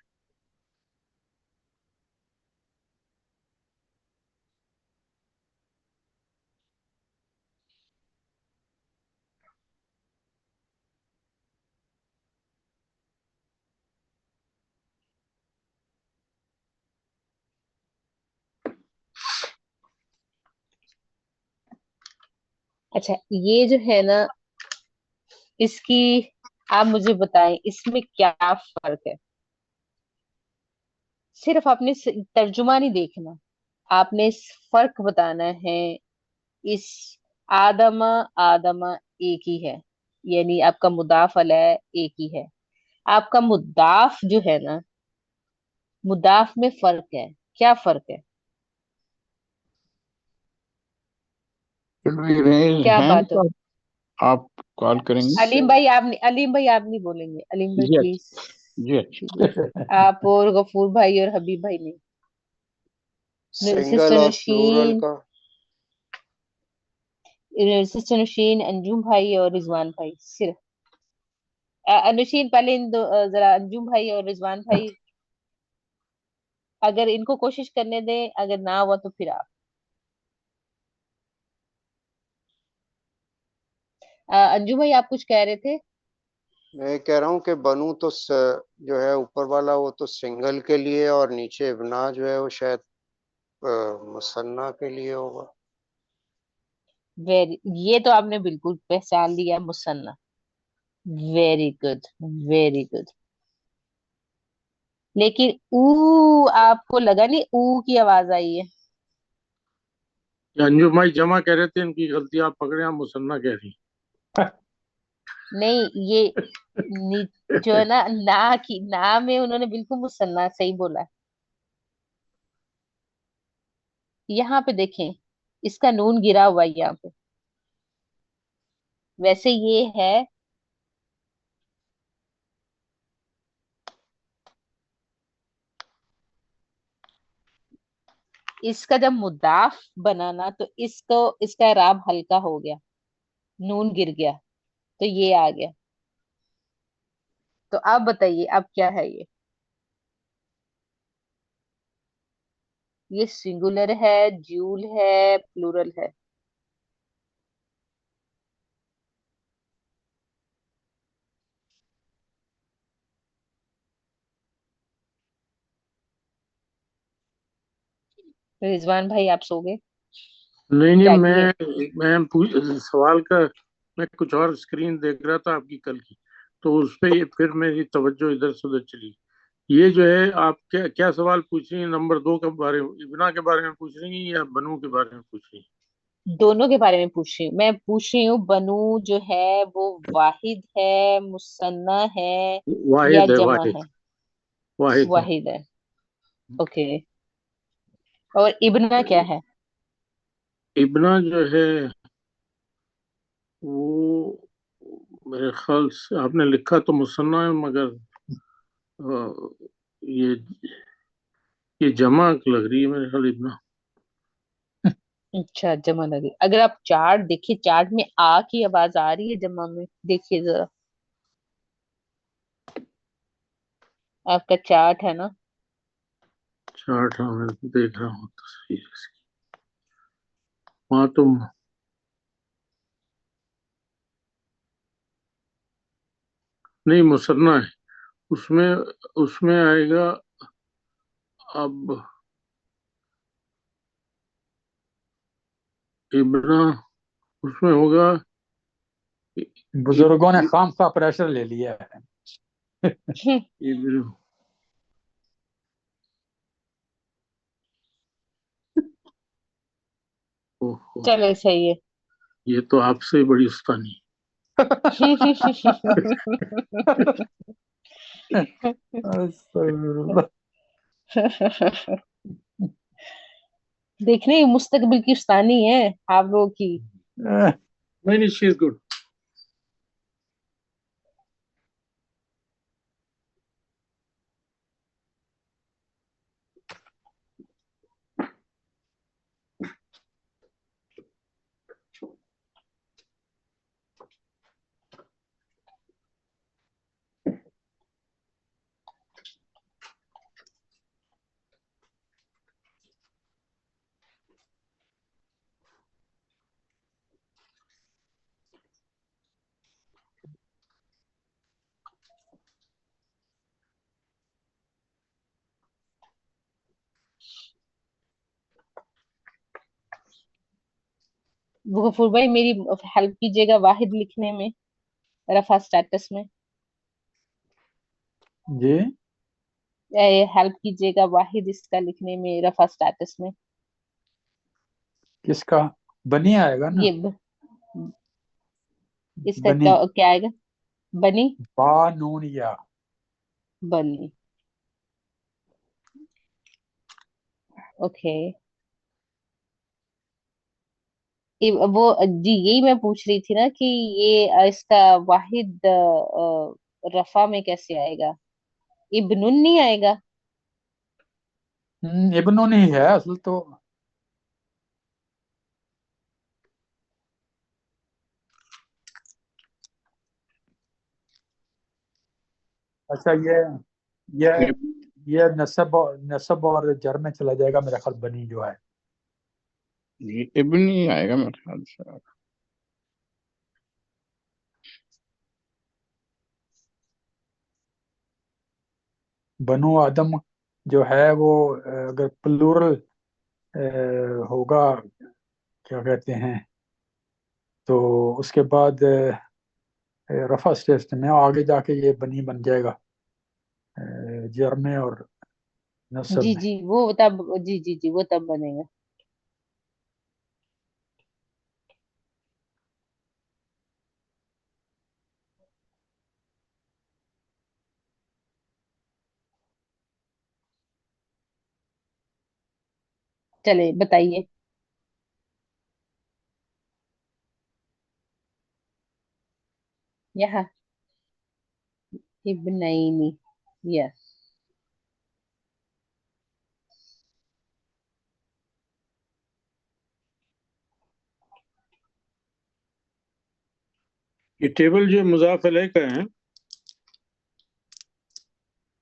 अच्छा ये जो है ना इसकी, आप मुझे बताएं इसमें क्या फर्क है। सिर्फ आपने तर्जुमा नहीं देखना, आपने फर्क बताना है। इस आदमा, आदमा एक ही है, यानी आपका मुदाफ अलैह एक ही है। आपका मुदाफ जो है ना, मुदाफ में फर्क है। क्या फर्क है? रेज क्या हैंड बात है? तो आप कॉल करेंगे। अलीम भाई आप नहीं बोलेंगे, अलीम भाई जी प्लीज। अच्छा। जी अच्छा। आप और गफूर भाई और हबीब भाई नहीं। सिंगल सिस्टर और प्लूरल नशीन, का। सिस्टर नशीन, अंजुम भाई और रिजवान भाई सिर्फ। अनुशीन पहले इन दो जरा अंजुम भाई और रिजवान भाई, अगर इनको कोशिश करने दें, अगर ना हुआ तो फिर आप। अंजुम भाई आप कुछ कह रहे थे? मैं कह रहा हूँ कि बनू तो जो है ऊपर वाला वो तो सिंगल के लिए, और नीचे इब्ना जो है वो शायद मुसन्ना के लिए होगा। वेरी, ये तो आपने बिल्कुल पहचान लिया, मुसन्ना। Very good, very good. लेकिन ऊ आपको लगा नहीं ऊ की आवाज आई है? ये अंजुम भाई जमा कह रहे थे, इनकी गलती आप पकड़े, आप मुसन्ना कह रही। नहीं, ये जो है ना, ना की ना में उन्होंने बिल्कुल मुसन्ना सही बोला है। यहाँ पे देखें, इसका नून गिरा हुआ है यहाँ पे। वैसे ये है, इसका जब मुदाफ बनाना तो इसको, इसका राब हल्का हो गया, नून गिर गया, तो ये आ गया। तो आप बताइए अब क्या है ये सिंगुलर है, ज्यूल है, प्लूरल है? रिजवान भाई आप सो गए? नहीं नहीं, जागिए। सवाल का मैं कुछ और स्क्रीन देख रहा था आपकी कल की, तो उस पे फिर मेरी तवज्जो इधर से उधर चली। ये जो है, आप क्या क्या सवाल पूछ रही हैं? नंबर 2 के बारे में, इब्ना के बारे में पूछ रही हैं या बनू के बारे में पूछ रही हैं? दोनों के बारे में पूछ रही हूँ। मैं पूछ रही हूँ बनू जो है वो वाहिद है, मुसन्ना है, या वाहिद है, जमा वाहिद। है? वाहिद है। वाहिद है। ओके। और इब्ना क्या है? इब्ना जो है वो, मेरे ख्याल से आपने लिखा तो मुसन्ना है, मगर ये ये जमा लग रही है मेरे ख्याल इब्ना। अच्छा, जमा लगी। अगर आप चार्ट देखिए, चार्ट में आ की आवाज आ रही है जमा में, देखिए जरा। आपका चार्ट है ना? चार्ट, हाँ मैं देख रहा हूँ तस्वीर इसकी। वहाँ तो नहीं, मुसन्ना है उसमें। उसमें आएगा अब इब्ना, उसमें होगा बुजुर्गों ने खाम खा प्रेशर ले लिया है। इब्न। ओहो, चलो सही है। ये तो आपसे बड़ी उस्तानी। अस्तगफिरुल्लाह। देखने मुस्तकबिल की उस्तानी है आप लोगों की। नहीं नहीं, शी इज गुड। गफूर भाई मेरी हेल्प कीजिएगा वाहिद लिखने में, रफा स्टेटस में। जी, हेल्प कीजिएगा वाहिद इसका लिखने में, रफा स्टेटस में। किसका? बनी आएगा ना? ये इसका बनी, क्या क्या आएगा? बनी। बा नून या। बनी। ओके। वो जी यही मैं पूछ रही थी ना कि ये इसका वाहिद रफा में कैसे आएगा? इब्नुन नहीं आएगा? इब्नो नहीं है असल तो। अच्छा, ये ये नसब और जर में चला जाएगा मेरा ख्याल, बनी जो है। ये इब्न ही आएगा मेरे ख्याल से। बनु आदम जो है वो अगर प्लूरल होगा, क्या कहते हैं, तो उसके बाद रफा स्टेट में आगे जाके ये बनी बन जाएगा जर में और नसब जी में। जी वो तब, जी जी जी वो तब बनेगा। चले बताइए। यहाँ इब्नाइनी, यस। ये टेबल जो मुजाफ अलैह का है,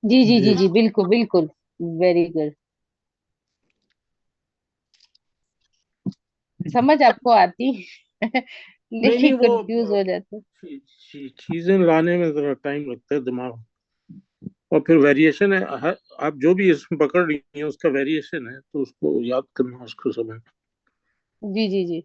जी जी जी ये जी, बिल्कुल बिल्कुल, वेरी गुड। समझ आपको आती नहीं नहीं, लेकिन कंफ्यूज वो हो जाते। चीजें लाने में जरा टाइम लगता है दिमाग। और फिर वेरिएशन है, आप जो भी इसमें पकड़ रही हैं उसका वेरिएशन है, तो उसको याद करना, उसको समझ। जी जी जी।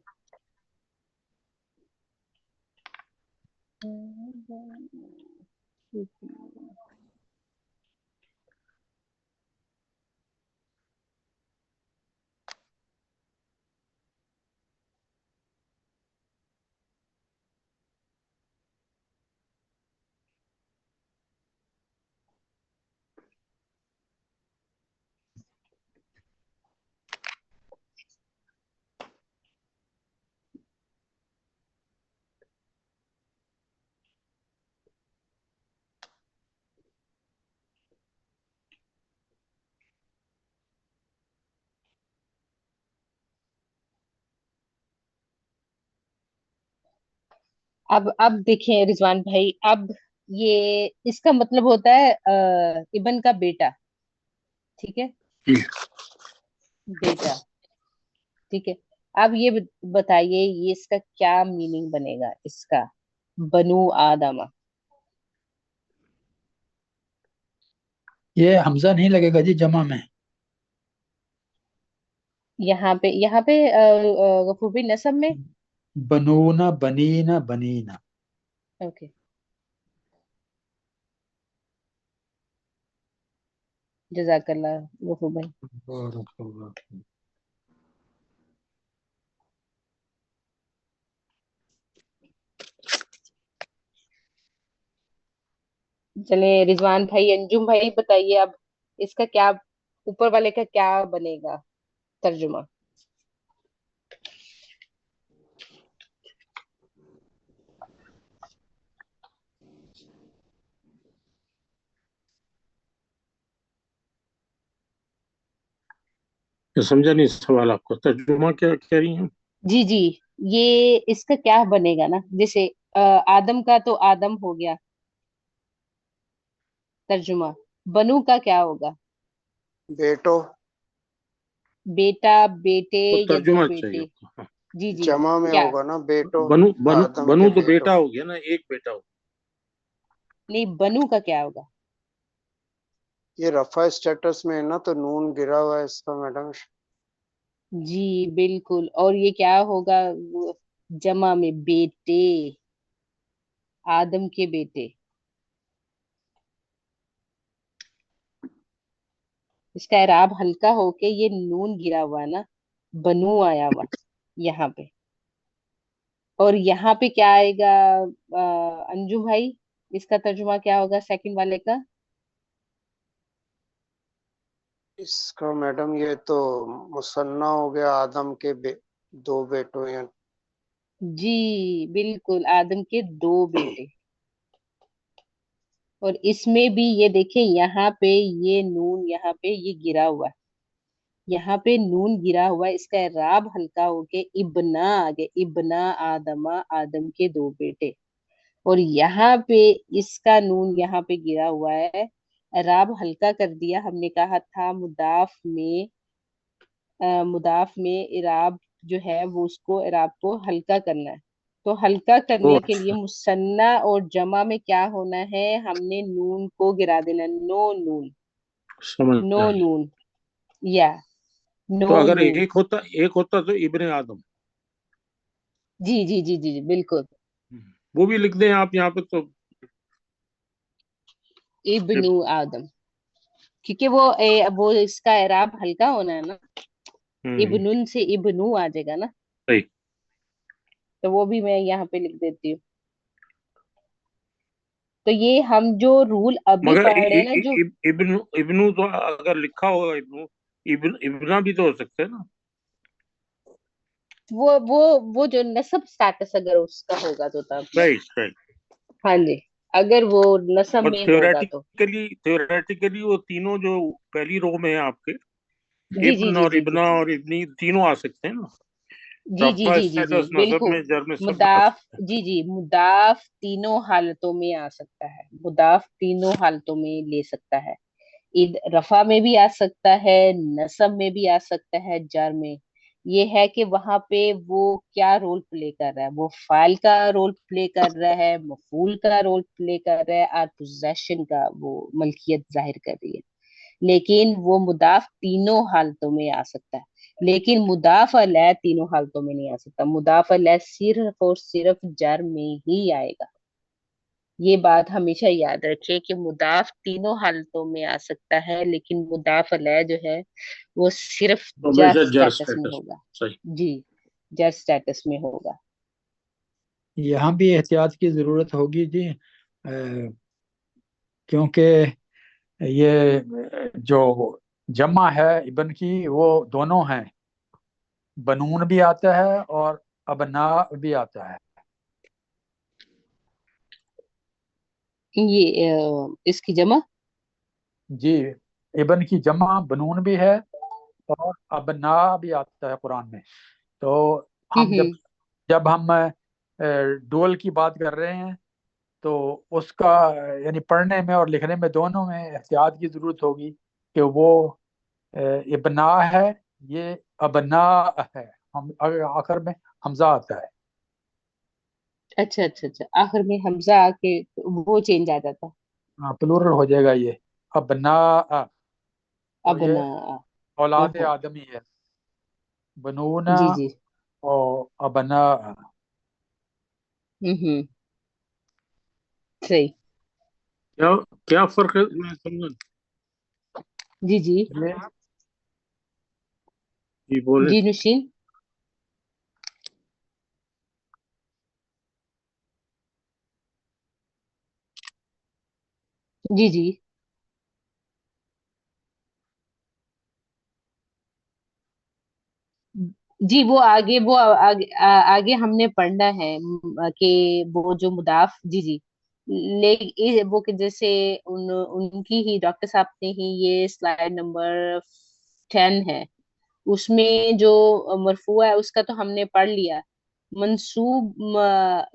अब देखिए रिजवान भाई, अब ये इसका मतलब होता है इबन का बेटा। ठीक है, बेटा। ठीक है। अब ये बताइए, ये इसका क्या मीनिंग बनेगा इसका, बनु आदमा। ये हमजा नहीं लगेगा जी जमा में। यहाँ पे गफूर भाई नसब में। बनूना बनीना बनीना। ओके, जजाकल्ला गफूर भाई। चलिए रिजवान भाई, अंजुम भाई बताइए अब, इसका क्या, ऊपर वाले का क्या बनेगा तर्जुमा। ये समझा नहीं सवाल आपका, तर्जुमा क्या कह रही हैं? जी जी, ये इसका क्या बनेगा ना, जैसे आदम का तो आदम हो गया तर्जुमा, बनु का क्या होगा। बेटो। बेटा, बेटे, तो या दो तर्जुमा चाहिए बेटे। आपको, हाँ। जी जी, जमा में क्या। होगा ना बेटो। बनू बनू आदम के बनू तो बेटो। बेटा हो गया ना, एक बेटा हो। नहीं, बनु का क्या होगा। ये रफा स्टेटस में है ना, तो नून गिरा हुआ है इसका मैडम। जी बिल्कुल, और ये क्या होगा, जमा में बेटे, आदम के बेटे। इसका इराब हल्का होके ये नून गिरा हुआ है ना, बनू आया हुआ यहाँ पे। और यहाँ पे क्या आएगा अंजू भाई, इसका तर्जुमा क्या होगा सेकंड वाले का। इसका मैडम ये तो मुसन्ना हो गया, आदम के दो बेटों या। जी बिल्कुल, आदम के दो बेटे। और इसमें भी ये देखें, यहाँ पे ये नून, यहाँ पे ये गिरा हुआ है, यहाँ पे नून गिरा हुआ है, इसका इराब हल्का होके इब्ना आ गया, इब्ना आदमा, आदम के दो बेटे। और यहाँ पे इसका नून यहाँ पे गिरा हुआ है, इराब हल्का कर दिया, हमने कहा था मुदाफ में, मुदाफ में इराब जो है वो उसको इराब को हल्का करना है। तो हल्का ओ करने के लिए अच्छा, मुसन्ना और जमा में क्या होना है, हमने नून को गिरा देना, नो नून, समझ नो आया। नून, या नो तो अगर नून। एक होता तो इब्ने आदम। जी जी जी जी जी, बिल्कुल। वो भी लिख दें आप यहाँ पे तो। इब्नु आदम, क्योंकि वो इसका इराब हल्का होना है ना, हम्म, इब्नुन से इब्नु आ जाएगा ना। सही। तो वो भी मैं यहाँ पे लिख देती हूँ। तो ये हम जो रूल अभी मगर पढ़ रहे हैं ना, जो इब्नु इब्नु तो अगर लिखा होगा इब्नु, इब्ना भी तो हो सकता है ना। वो जो नसब स्टेटस अगर उसका होगा तो तब। Right right. हाँ जी, अगर वो नसब और में होगा तो। थ्योरेटिकली वो तीनों जो पहली रो में है आपके, जी जी इब्न जी और जी जी इब्ना और इब्नी तीनों आ सकते हैं ना। जी जी रफा जी जी जी स्टेटस नसब बिल्कुल। में जर में सब आ मुदाफ, सकते हैं। जी जी, मुदाफ तीनों हालतों में आ सकता है, मुदाफ तीनों हालतों में ले सकता है। ईद रफा में भी आ सकता है, नसब में भी आ सकता है, जर में। ये है कि वहां पे वो क्या रोल प्ले कर रहा है, वो फाइल का रोल प्ले कर रहा है, मफूल का रोल प्ले कर रहा है, और पोजेशन का वो मलकियत जाहिर कर रही है। लेकिन वो मुदाफ तीनों हालतों में आ सकता है, लेकिन मुदाफ अलैह तीनों हालतों में नहीं आ सकता। मुदाफ अलैह सिर्फ और सिर्फ जर में ही आएगा। ये बात हमेशा याद रखिए कि मुदाफ तीनों हालतों में आ सकता है, लेकिन मुदाफ अलैह जो है वो सिर्फ जर हमेशा जर स्टेटस में स्टेटस। होगा। सही। जी, जर स्टेटस में होगा। यहाँ भी एहतियात की जरूरत होगी जी, क्योंकि ये जो जमा है इबन की, वो दोनों हैं, बनून भी आता है और अबना भी आता है। ये इसकी जमा। जी, इबन की जमा बनून भी है और अबना भी आता है कुरान में। तो हम जब हम्म। जब हम डोल की बात कर रहे हैं, तो उसका यानी पढ़ने में और लिखने में दोनों में एहतियात की जरूरत होगी कि वो इबना है, ये अबना है। हम आखिर में हमजा आता है। अच्छा अच्छा अच्छा, आखिर में हमजा आके वो चेंज आ जाता। हाँ, प्लूरल हो जाएगा ये, अबना। तो अब ये ना। औलाद ओहो। आदमी है, बनूना जी जी। और अबना। हम्म। सही। क्या क्या फर्क है, मैं समझ। जी जी। ये जी बोले। जी नुशीन। जी जी जी, आगे हमने पढ़ना है कि वो जो मुदाफ, जी जी। वो कि जैसे उनकी ही डॉक्टर साहब ने ही ये स्लाइड नंबर 10 है, उसमें जो मरफूआ है उसका तो हमने पढ़ लिया। मंसूब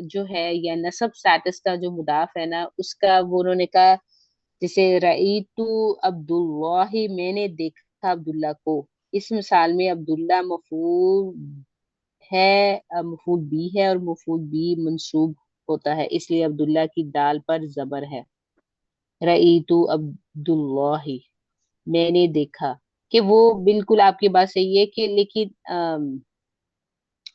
जो है या नसब स्टेटस का जो मुदाफ है ना, उसका वो उन्होंने कहा, जैसे रईतु अब्दुल्लाहि, मैंने देखा अब्दुल्ला को। इस मिसाल में अब्दुल्ला मफूल है, मफूल बी है, और मफूल बी मंसूब होता है, इसलिए अब्दुल्ला की दाल पर जबर है। रईतु अब्दुल्लाहि, मैंने देखा। कि वो बिल्कुल आपकी बात सही है कि, लेकिन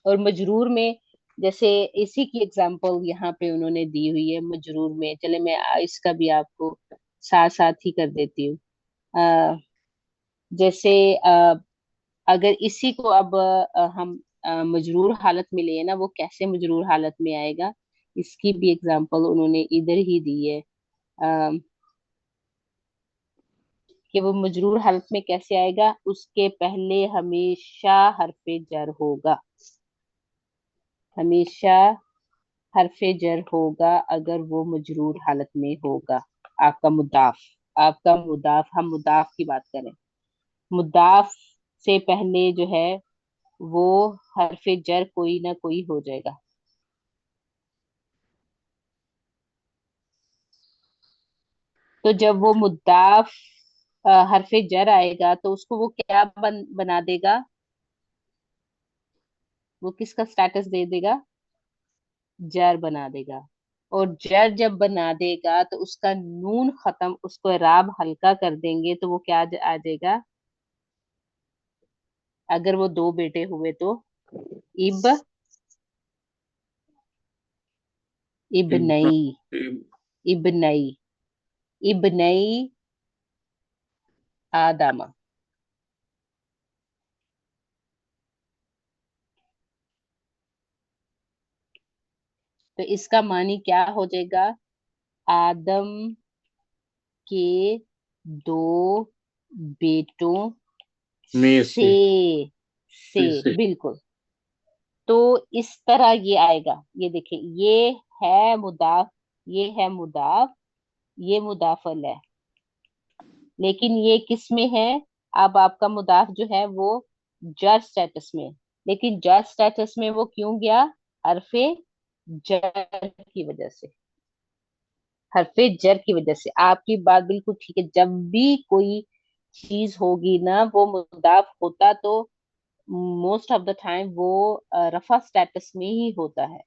और मजरूर में, जैसे इसी की एग्जांपल यहाँ पे उन्होंने दी हुई है मजरूर में। चले मैं इसका भी आपको साथ साथ ही कर देती हूँ। जैसे अगर इसी को अब हम मजरूर हालत में लिए ना, वो कैसे मजरूर हालत में आएगा, इसकी भी एग्जांपल उन्होंने इधर ही दी है। अ, कि वो मजरूर हालत में कैसे आएगा, उसके पहले हमेशा हरफे जर होगा, हमेशा हरफे जर होगा अगर वो मजरूर हालत में होगा। आपका मुदाफ, आपका मुदाफ, हम मुदाफ की बात करें, मुदाफ से पहले जो है वो हरफे जर कोई ना कोई हो जाएगा। तो जब वो मुदाफ हरफे जर आएगा तो उसको वो क्या बना देगा, वो किसका स्टेटस दे देगा, जर बना देगा। और जर जब बना देगा तो उसका नून खत्म, उसको राब हल्का कर देंगे तो वो क्या आ जाएगा, अगर वो दो बेटे हुए तो इब, इबनई, इबनई, इबनई आदमा। तो इसका मानी क्या हो जाएगा, आदम के दो बेटों में से से बिल्कुल। तो इस तरह ये आएगा। ये देखिए, ये है मुदाफ, ये है मुदाफ, ये मुदाफल है, लेकिन ये किस में है? अब आपका मुदाफ जो है वो जर स्टेटस में। लेकिन जर स्टेटस में वो क्यों गया? हरफे जर की वजह से। हरफे जर की वजह से। आपकी बात बिल्कुल ठीक है, जब भी कोई चीज होगी ना वो मुदाफ होता तो मोस्ट ऑफ द टाइम वो रफा स्टेटस में ही होता है।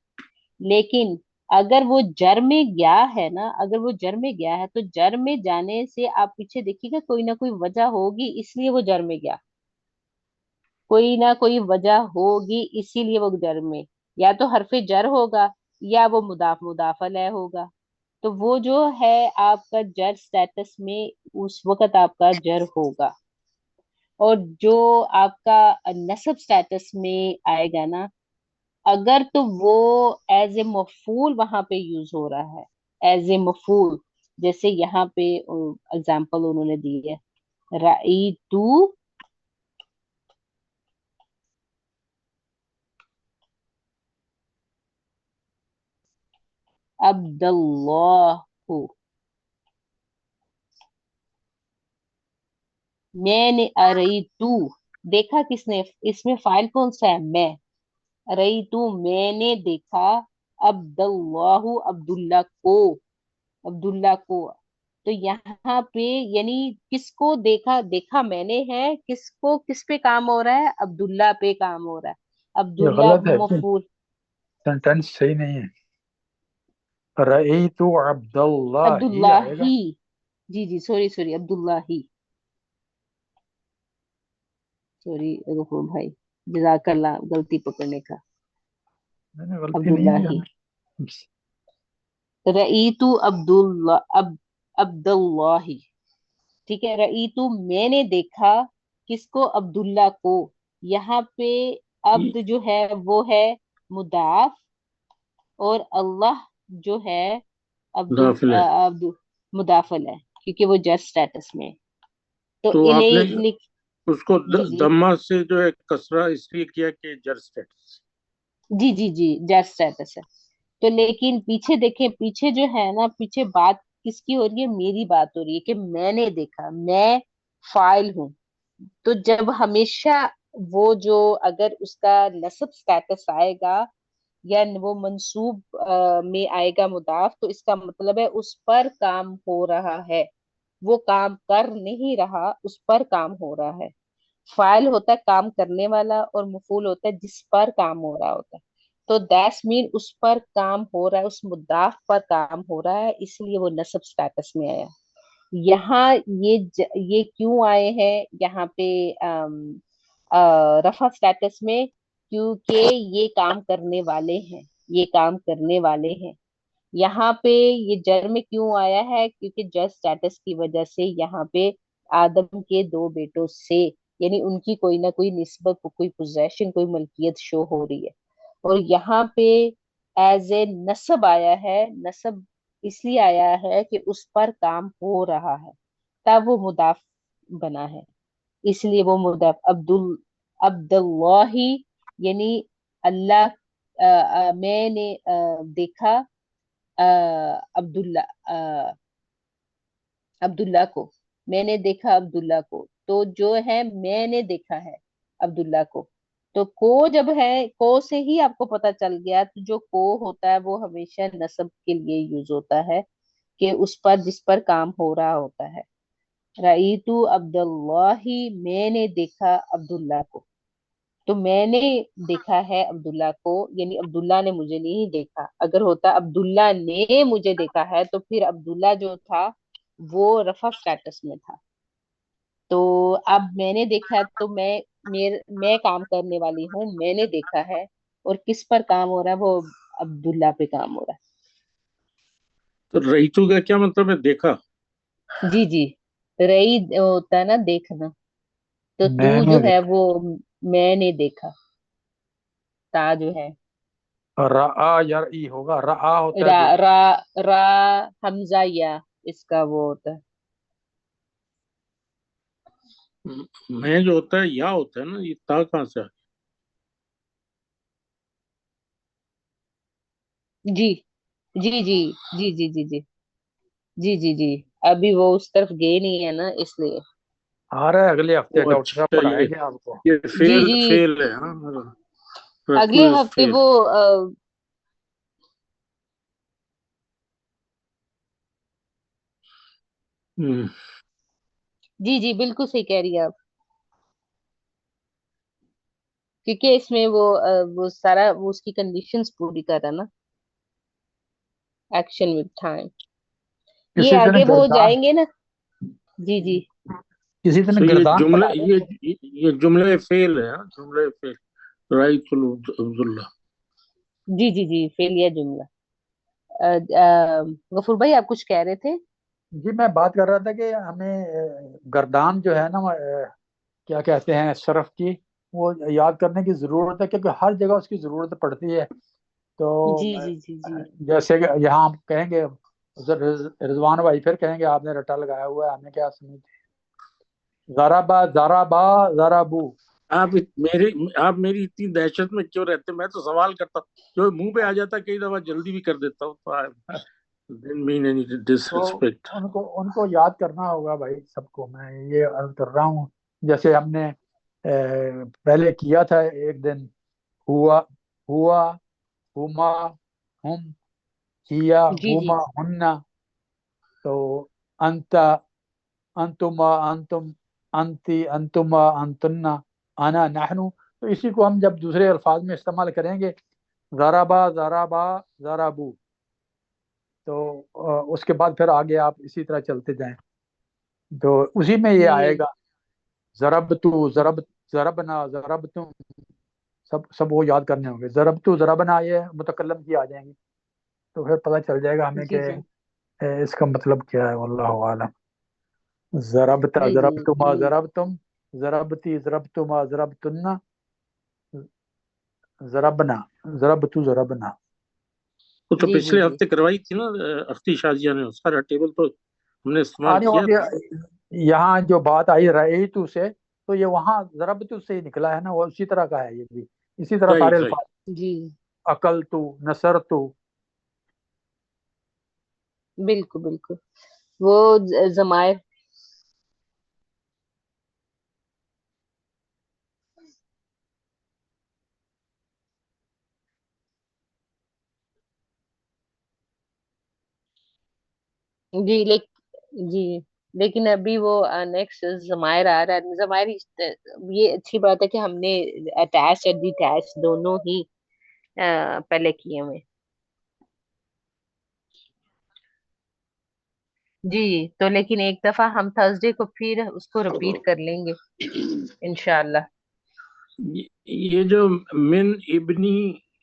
लेकिन अगर वो जर में गया है ना, अगर वो जर में गया है, तो जर में जाने से आप पीछे देखिएगा कोई ना कोई वजह होगी, इसलिए वो जर में गया। कोई ना कोई वजह होगी इसीलिए वो जर में, या तो हरफे जर होगा, या वो मुदाफ मुदाफल होगा। तो वो जो है आपका जर स्टेटस में उस वक्त आपका जर होगा। और जो आपका नसब स्टेटस में आएगा ना, अगर तो वो एज ए मफूल वहां पे यूज हो रहा है, एज ए मफूल। जैसे यहाँ पे एग्जांपल उन्होंने दी है, राई तू अब्दुल्लाह, मैंने अरई तू, देखा किसने? इसमें फाइल कौन सा है? मैं। रई तू, मैंने देखा, अब्दुल्लाहु, अब्दुल्ला को, अब्दुल्ला को। तो यहाँ पे यानी किसको देखा? देखा मैंने है, किसको? किस पे काम हो रहा है? अब्दुल्ला पे काम हो रहा है। ये अब्दुल्ला गलत है कि मफूल। सेंटेंस सही नहीं है। रईतु अब्दुल्लाह ही अब्दुल्ला आएगा। ही, जी जी, सॉरी सॉरी, अब्दुल्ला ही, सॉरी गफूर भाई, जजाकल्ला गलती पकड़ने का। मैंने गलती नहीं अब्दुल्ला की ही। हमें। रईतु अब्दुल्ला अब्दुल्लाही, ठीक है। रईतु, मैंने देखा, किसको? अब्दुल्ला को। यहाँ पे अब्द जो है वो है मुदाफ, और अल्लाह जो है दाखिल है। अब्दुल मुदाफल है, क्योंकि वो जस्ट स्टेटस में है। तो तो आपने इन्हें लिख, उसको जी जी, दम्मा से जो है कसरा इसलिए किया कि जर स्टेटस। जी जी जी, जस्ट स्टेटस है। तो लेकिन पीछे देखें, पीछे जो है ना, पीछे बात किसकी हो रही है? मेरी बात हो रही है कि मैंने देखा, मैं फाइल हूँ। तो जब हमेशा वो जो, अगर उसका नस्ब स्टेटस आएगा या वो मंसूब में आएगा मुदाफ, तो इसका मतलब है उस पर काम हो रहा है। वो काम कर नहीं रहा, उस पर काम हो रहा है। फाइल होता है काम करने वाला, और मफूल होता है जिस पर काम हो रहा होता है। तो दैट्स मीन उस पर काम हो रहा है, उस मुदाफ पर काम हो रहा है, इसलिए वो नस्ब स्टेटस में आया। यहाँ ये क्यों आए हैं यहाँ पे रफा स्टेटस में? क्योंकि ये काम करने वाले हैं, ये काम करने वाले हैं। यहाँ पे ये जर में क्यों आया है? क्योंकि जर स्टेटस की वजह से यहाँ पे आदम के दो बेटों से, यानी उनकी कोई ना कोई निस्बत, कोई पोजेशन, कोई मलकियत शो हो रही है। और यहाँ पे एज ए नसब आया है। नसब इसलिए आया है कि उस पर काम हो रहा है, तब वो मुदाफ बना है। इसलिए वो मुदाफ अब्दुल्लाही, यानी अल्लाह, मैंने देखा अ, अब्दुल्ला, अब्दुल्ला को। मैंने देखा अब्दुल्ला को, तो जो है मैंने देखा है अब्दुल्ला को। तो को जब है, को से ही आपको पता चल गया, तो जो को होता है वो हमेशा नस्ब के लिए यूज होता है, कि उस पर जिस पर काम हो रहा होता है। रईतु अब्दुल्लाही, मैंने देखा अब्दुल्ला को। तो मैंने देखा है अब्दुल्ला को, यानी अब्दुल्ला ने मुझे नहीं देखा। अगर होता अब्दुल्ला ने मुझे देखा है, तो फिर अब्दुल्ला जो था वो रफा स्टेटस में था। तो अब मैंने देखा है, तो मैं काम करने वाली हूँ, मैंने देखा है। और किस पर काम हो रहा है? वो अब्दुल्ला पे काम हो रहा तो रईतू का क्या मतलब है? देखा। है। जी जी, रई होता है ना देखना, तो तू मैंने जो है देखा। वो मैंने देखा, ता जो है रआ या ई होगा, रआ होता है रा देखना। रा रा, हमजा या, इसका वो होता है। मैं जो होता है या होता है ना, ये ता कहाँ से आ जी जी जी जी जी जी जी जी जी जी। अभी वो उस तरफ गए नहीं है ना, इसलिए। आ रहा है अगले हफ्ते, वो डॉक्टर साहब अच्छा, पढ़ाएंगे आपको। ये जी फेल जी। फेल है, हाँ, अगले रकुल हफ्ते फेल। वो हम्म। जी जी, बिल्कुल सही कह रही है आप। क्योंकि इसमें वो सारा वो उसकी कंडीशंस पूरी कर रहा है ना, एक्शन विद टाइम। ये किसी दिन आगे वो गर्दान, जाएंगे ना। जी जी किसी दिन तो ये गर्दान जुमले, पढ़ा ये देंगे। ये जुमले फेल है, हाँ, जुमले फेल। राइतुल अब्दुल्ला। जी जी जी, फेलियर जुमला। गफूर भाई, आप कुछ कह रहे थे? जी मैं बात कर रहा था कि हमें गर्दान जो है ना, क्या कहते हैं, सरफ की, वो याद करने की जरूरत है, क्योंकि हर जगह उसकी जरूरत पड़ती है। तो जी जी जी जी जैसे कि यहाँ हम कहेंगे, उधर रिजवान भाई फिर कहेंगे आपने रट्टा लगाया हुआ है, हमें क्या समझ। जराबा जराबा जराबू। आप मेरी इतनी दहशत में क्यों रहते? मैं तो सवाल करता हूँ, जो मुंह पे आ जाता है, कई दफा जल्दी भी कर देता हूँ, तो आई डिडंट मीन एनी तो डिसरिस्पेक्ट। उनको उनको याद करना होगा भाई सबको, मैं ये अर्ज कर रहा हूँ। जैसे हमने पहले किया था एक दिन, हुआ, हुआ, हुमा, हुम, हिया, जी जी हुमा, हुन्ना। तो अंत, अंतुमा, अंतुम, अंति, अंतुमा, अंतुन्ना, आना, नहनु। तो इसी को हम जब दूसरे अल्फाज में इस्तेमाल करेंगे, ज़राबा, ज़राबा, ज़राबू, तो उसके बाद फिर आगे आप इसी तरह चलते जाएं, तो उसी में ये जी आएगा। ज़रब तू, ज़रब, ज़रबना, ज़रब तुम, सब सब वो याद करने होंगे। ज़रब तू, ज़रबना, ये मुतकल्लम की आ जाएंगी, तो फिर पता चल जाएगा हमें कि जी जी इसका मतलब क्या है। वल्लाहु आलम। ज़रबता, जी जी ज़रबतुमा, ज़रबतुम, ज़रबती, ज़रबतुमा, ज़रबतुन्ना, ज़रबना, ज़रबतु, ज़रबना। वो तो जी जी पिछले जी। हफ्ते करवाई थी ना, अख्ती शाजिया ने, सारा टेबल तो हमने इस्तेमाल आने किया वाली, था। यहाँ जो बात आई रही तू से, तो ये वहाँ ज़रबतु से ही निकला है ना, वो उसी तरह का है ये भी, इसी तरह सारे राइट राइट। अल्फाज। जी अकल तू, नसर तू। बिल्कुल बिल्कुल। वो जमायर। जी जी, लेकिन अभी वो नेक्स्ट जमायर आ रहा है। जमायर ये अच्छी बात है कि हमने अटैच और डिटैच दोनों ही पहले किए हुए। जी, तो लेकिन एक दफा हम थर्सडे को फिर उसको रिपीट कर लेंगे इंशाल्लाह। ये जो मिन इब्नी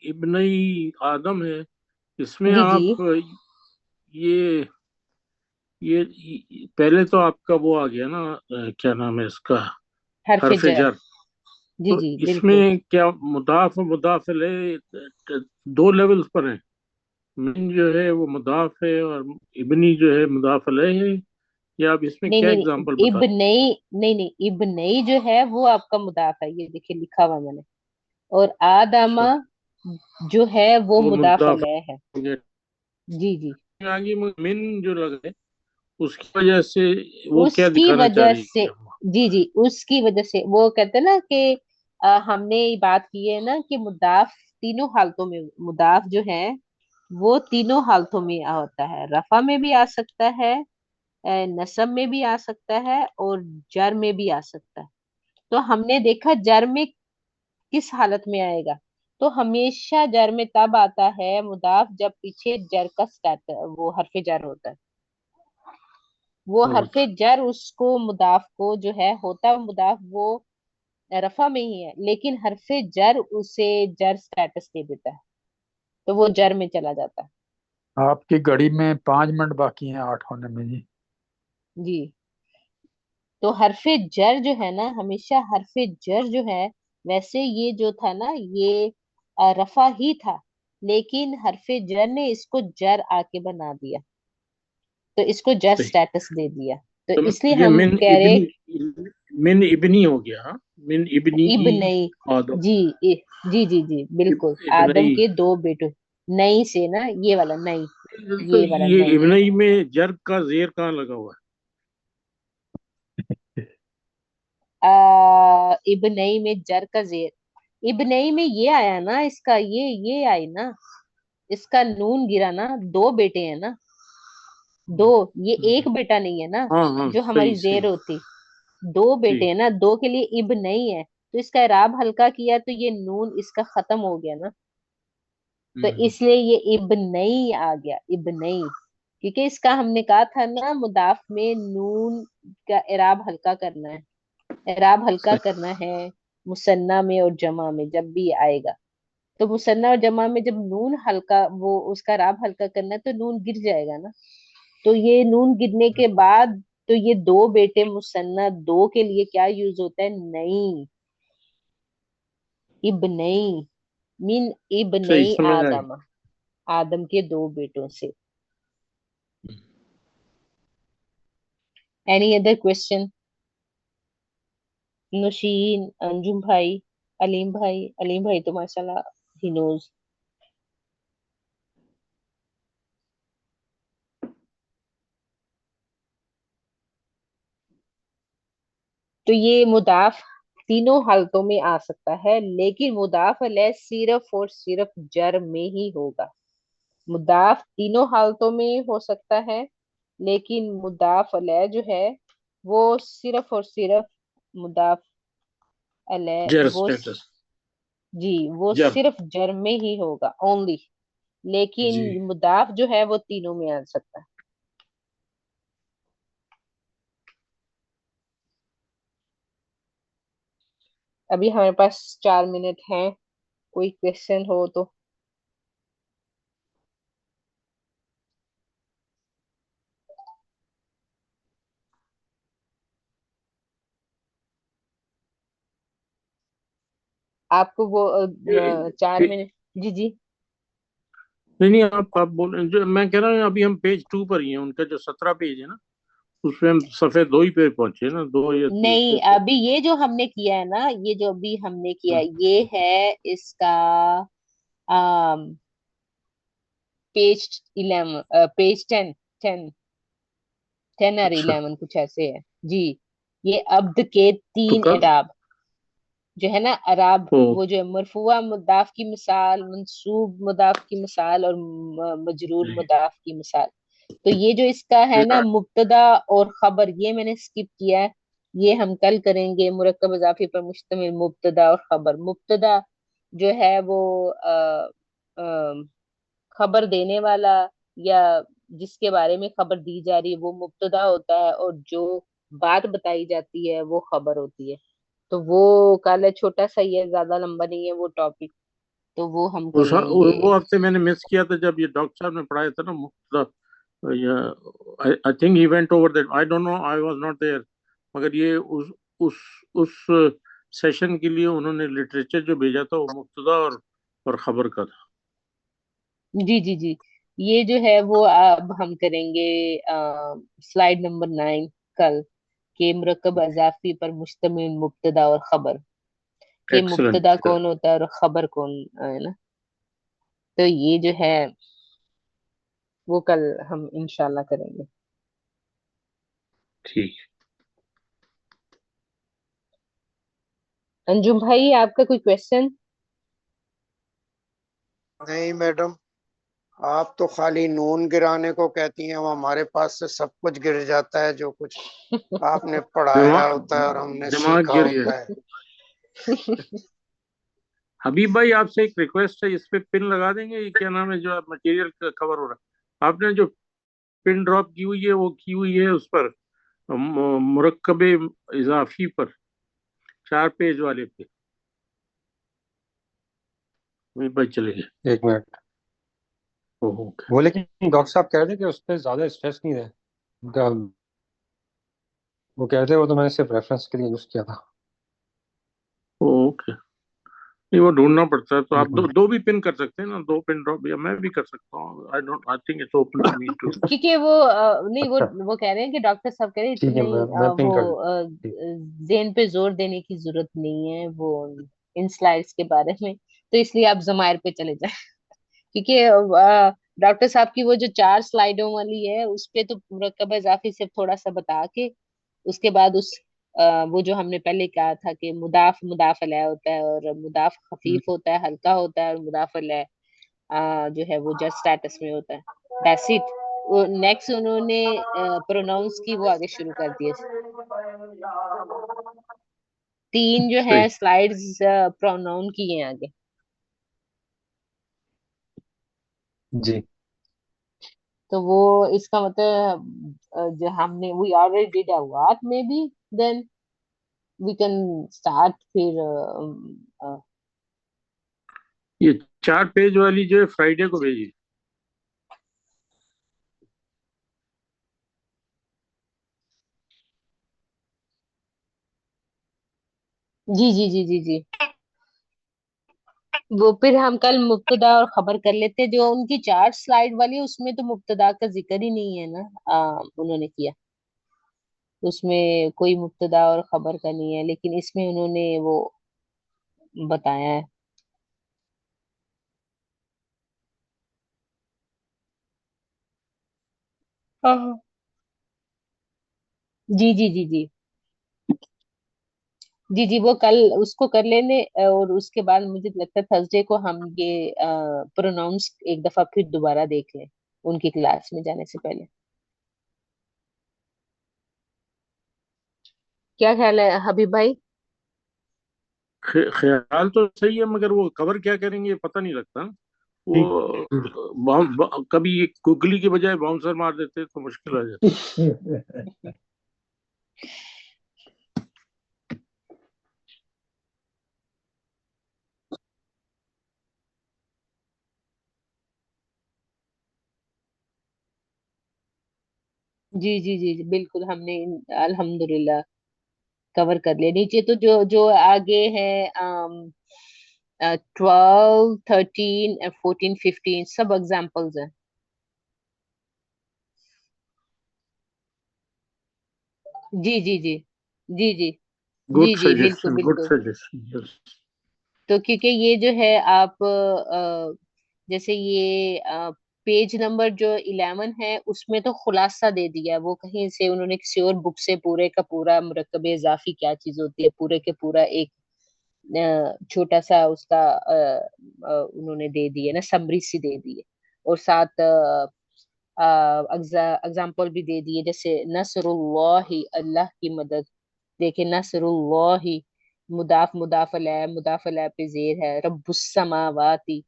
इब्नई आदम है, इसमें जी जी। आप ये पहले तो आपका वो आ गया ना, क्या नाम है इसका, हरफ हरफ जर। जर। जी तो जी बिल्कुल। इसमें क्या मुदाफ और मुदाफ इलैह दो लेवल्स पर है? मिन जो है वो मुदाफ है, और इब्नी जो है मुदाफ इलैह है, या आप इसमें नहीं क्या नहीं एग्जांपल नहीं, बता? इब नई, नहीं नहीं, इब नई जो है वो आपका मुदाफ है, ये देखिए लिखा हुआ मैंने। और आदामा अच्छा, जो है वो वो मुदाफ मुदाफ अलैह है। हो गया। जी जी। आगे मिन जो लगा है, उसकी वजह से वो क्या उसकी दिखाना चाह वजह रही है से, कि जी जी, उसकी वजह से वो कहते हैं ना कि हमने ये बात की है ना कि मुदाफ तीनों हालतों में, मुदाफ जो है वो तीनों हालतों में होता है। रफा में भी आ सकता है, नसब में भी आ सकता है, और जर में भी आ सकता है। तो हमने देखा जर में किस हालत में आएगा। तो हमेशा जर में तब आता है मुदाफ जब पीछे जर का स्टार्ट वो हरफ जर होता है। वो हरफ अच्छा। जर उसको मुदाफ को जो है होता मुदाफ वो रफा में ही है, लेकिन हरफ जर उसे जर स्टेटस दे देता है, तो वो जर में चला जाता है। आपकी घड़ी में 5 मिनट बाकी हैं 8 होने में जी। जी। तो हरफ जर जो है ना, हमेशा हरफ जर जो है, वैसे ये जो था ना ये रफा ही था, लेकिन हरफ जर ने इसको जर आके बना दिया, तो इसको जर सही। स्टेटस दे दिया। तो तो इसलिए ये हम कह रहे मिन इब्नी हो गया, हाँ? मिन इब्नी इब ई नहीं। आदम। जी जी जी जी बिल्कुल, आदम इब्नई। के दो बेटों। नई से ना, ये वाला नई, तो ये वाला ये नई। इब्नई में जर का जेर कहाँ लगा हुआ इब्नई में जर का जेर, इब्नई में ये आया ना, इसका ये आई ना, इसका नून गिरा ना, दो बेटे हैं ना, दो, ये है? एक बेटा नहीं है ना, हाँ हाँ, जो सही हमारी जेर सही होती, दो बेटे ठीक। हैं ना, दो के लिए इब नहीं है, तो इसका इराब हल्का किया तो ये नून इसका खत्म हो गया ना, तो हम्म, इसलिए ये इब नहीं आ गया, इब नहीं, क्योंकि इसका हमने कहा था ना मुदाफ में नून का इराब हल्का करना है, इराब हल्का सही। करना है मुसन्ना में और जमा में जब भी आएगा, तो मुसन्ना और जमा में जब नून हल्का, वो उसका इराब हल्का करना है तो नून गिर जाएगा ना, तो ये नून गिरने के बाद तो ये दो बेटे मुसन्ना दो के लिए क्या यूज होता है, नहीं, इब्नई, मिन सही इब्नई समझ आएगा। आदम, आदम के दो बेटों से। Any other question? Nusheen, Anjum भाई, अलीम भाई, अलीम भाई तो माशाल्लाह ही नोज। तो ये मुदाफ तीनों हालतों में आ सकता है, लेकिन मुदाफ अलैह सिर्फ और सिर्फ जर में ही होगा। मुदाफ तीनों हालतों में हो सकता है, लेकिन मुदाफ अलैह जो है वो सिर्फ और सिर्फ मुदाफ अलैह जर वो स्टेटस। जी वो जर। सिर्फ जर में ही होगा ओनली, लेकिन जी। मुदाफ जो है वो तीनों में आ सकता है। अभी हमारे पास 4 मिनट हैं, कोई क्वेश्चन हो तो। आपको वो ए- 4 मिनट। जी जी। नहीं नहीं, आप बोल रहे हैं, जो मैं कह रहा हूँ अभी हम पेज 2 पर ही हैं, उनका जो 17 पेज है ना, उसमें हम सफे 2 ही पे पहुंचे ना, 2 या नहीं, तीसरे पे। अभी ये जो हमने किया है ना, ये जो अभी हमने किया हाँ, है, ये है इसका पेज 11, पेज 10, 10 और अच्छा। 11 कुछ ऐसे है जी। ये अब्द के तो तीन कल। एराब जो है ना, अराब, ओ। वो जो है मरफुआ मुदाफ की मिसाल, मंसूब मुदाफ की मिसाल और मजरूर जी। मुदाफ की मिसाल। तो ये जो इसका है ना मुब्तदा और खबर, ये मैंने स्किप किया है, ये हम कल करेंगे। मुरक्कब इजाफी पर मुश्तमिल मुब्तदा और खबर, मुब्तदा जो है वो खबर देने वाला, या जिसके बारे में खबर दी जा रही है वो मुब्तदा होता है, और जो बात बताई जाती है वो खबर होती है। तो वो कल है, छोटा सा ही है, ज्यादा लंबा नहीं है वो टॉपिक, तो वो हम कर लेंगे। वो हफ्ते मैंने मिस किया था जब ये डॉक्टर साहब ने पढ़ाया था ना मुफ्त। I think he went over that, I don't know, I was not there. मगर ये उस उस सेशन के लिए उन्होंने लिटरेचर जो भेजा था वो मुब्तदा और खबर का था। जी जी जी। ये जो है वो अब हम करेंगे स्लाइड नंबर 9 कल, के मुरक्कब अजाफी पर मुश्तमिल मुब्तदा और खबर, के मुब्तदा एक्सलेंट। कौन होता है और खबर कौन है ना, तो ये जो है वो कल हम इंशाल्लाह करेंगे। ठीक। अंजुम भाई आपका कोई क्वेश्चन? नहीं मैडम, आप तो खाली नून गिराने को कहती हैं, वो हमारे पास से सब कुछ गिर जाता है जो कुछ आपने पढ़ाया दिमाग होता है और हमने दिमाग सीखा गिर गया। होता है। हबीब भाई, आपसे एक रिक्वेस्ट है, इस पे पिन लगा देंगे, ये क्या नाम है जो मटेरियल कवर हो रहा है, आपने जो पिन ड्रॉप की हुई है वो की हुई है उस पर, मुरक्कबे इजाफी पर, 4 पेज वाले पे। वहीं पर चले गए। एक मिनट। ओहो। वो लेकिन डॉक्टर साहब कह रहे थे कि उस पर ज्यादा स्ट्रेस नहीं है उनका। वो कह रहे थे वो तो मैंने सिर्फ रेफरेंस के लिए यूज किया था। ओके। नहीं, वो ढूंढना पड़ता है, तो आप एक दो मिनट। दो भी पिन कर सकते हैं ना, 2 पिन ड्रॉप, या मैं भी कर सकता हूँ, I don't, I think it's open to me too. क्योंकि वो नहीं, वो अच्छा वो कह रहे हैं कि डॉक्टर साहब कह रहे हैं ठीक है, इतने मैं पिन कर वो ठीक। जेन पे जोर देने की जरूरत नहीं है वो इन स्लाइड्स के बारे में, तो इसलिए आप जमायर पे चले जाएं। क्योंकि डॉक्टर साहब की वो जो 4 स्लाइडों वाली है उस पे तो मुरक्कब इजाफी सिर्फ थोड़ा सा बता के उसके बाद वो जो हमने पहले कहा था कि मुदाफ मुदाफ अलैह होता है और मुदाफ खफीफ होता है, हल्का होता है, और मुदाफ अलैह जो है वो जस्ट स्टेटस में होता है। That's it. नेक्स्ट उन्होंने प्रोनाउंस की वो आगे शुरू कर दिए। 3 जो है सही। स्लाइड्स प्रोनाउन की हैं आगे। जी। तो वो इसका मतलब जो हमने we already did uh what maybe then we can start फिर ये 4 पेज वाली जो है फ्राइडे को भेजी। जी जी जी जी जी। वो फिर हम कल मुब्तदा और खबर कर लेते। जो उनकी 4 स्लाइड वाली है उसमें तो मुब्तदा का जिक्र ही नहीं है ना, उन्होंने किया। उसमें कोई मुब्तदा और खबर का नहीं है, लेकिन इसमें उन्होंने वो बताया है। हाँ। जी जी जी जी जी जी। वो कल उसको कर लेने, और उसके बाद मुझे लगता है थर्सडे को हम ये प्रोनाउंस एक दफा फिर दोबारा देख लें उनकी क्लास में जाने से पहले। क्या ख्याल है हबीब भाई? ख्याल तो सही है, मगर वो कवर क्या करेंगे ये पता नहीं लगता। ठीक। वो कभी ये गुगली की बजाय बाउंसर मार देते तो मुश्किल आ जाती। जी जी जी जी, बिल्कुल हमने अल्हम्दुलिल्लाह कवर कर लिया। नीचे तो जो जो आगे है 12, 13, 14, 15 सब एग्जाम्पल्स हैं। जी जी जी जी जी गुड जी जी बिल्कुल सजेशन, गुड बिल्कुल। सजेशन। तो क्योंकि ये जो है आप जैसे ये पेज नंबर जो 11 है उसमें तो खुलासा दे दिया है। वो कहीं से उन्होंने किसी और बुक से पूरे का पूरा मुरक्कब इजाफी क्या चीज होती है पूरे के पूरा एक छोटा सा उसका उन्होंने दे दिया ना, समरी सी दे दी है। और साथ एग्जाम्पल भी दे दिए, जैसे नसरुल्लाही अल्लाह की मदद। देखिए नसरुल्लाही मुदाफ मुदाफ अलैह पे जेर है। रब्बुस समावाती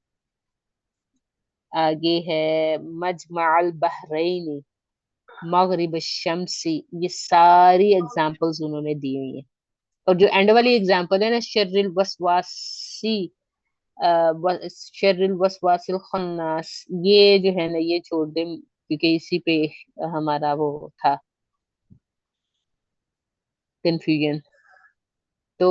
आगे है। मजमाअल बहरैनी मगरिब शम्सी। ये सारी एग्जाम्पल्स उन्होंने दी हुई हैं। और जो एंड वाली एग्जाम्पल है ना, शर्रिल वसवासी शर्रिल वसवासिल खन्नास, ये जो है ना ये छोड़ दे क्योंकि इसी पे हमारा वो था कंफ्यूजन। तो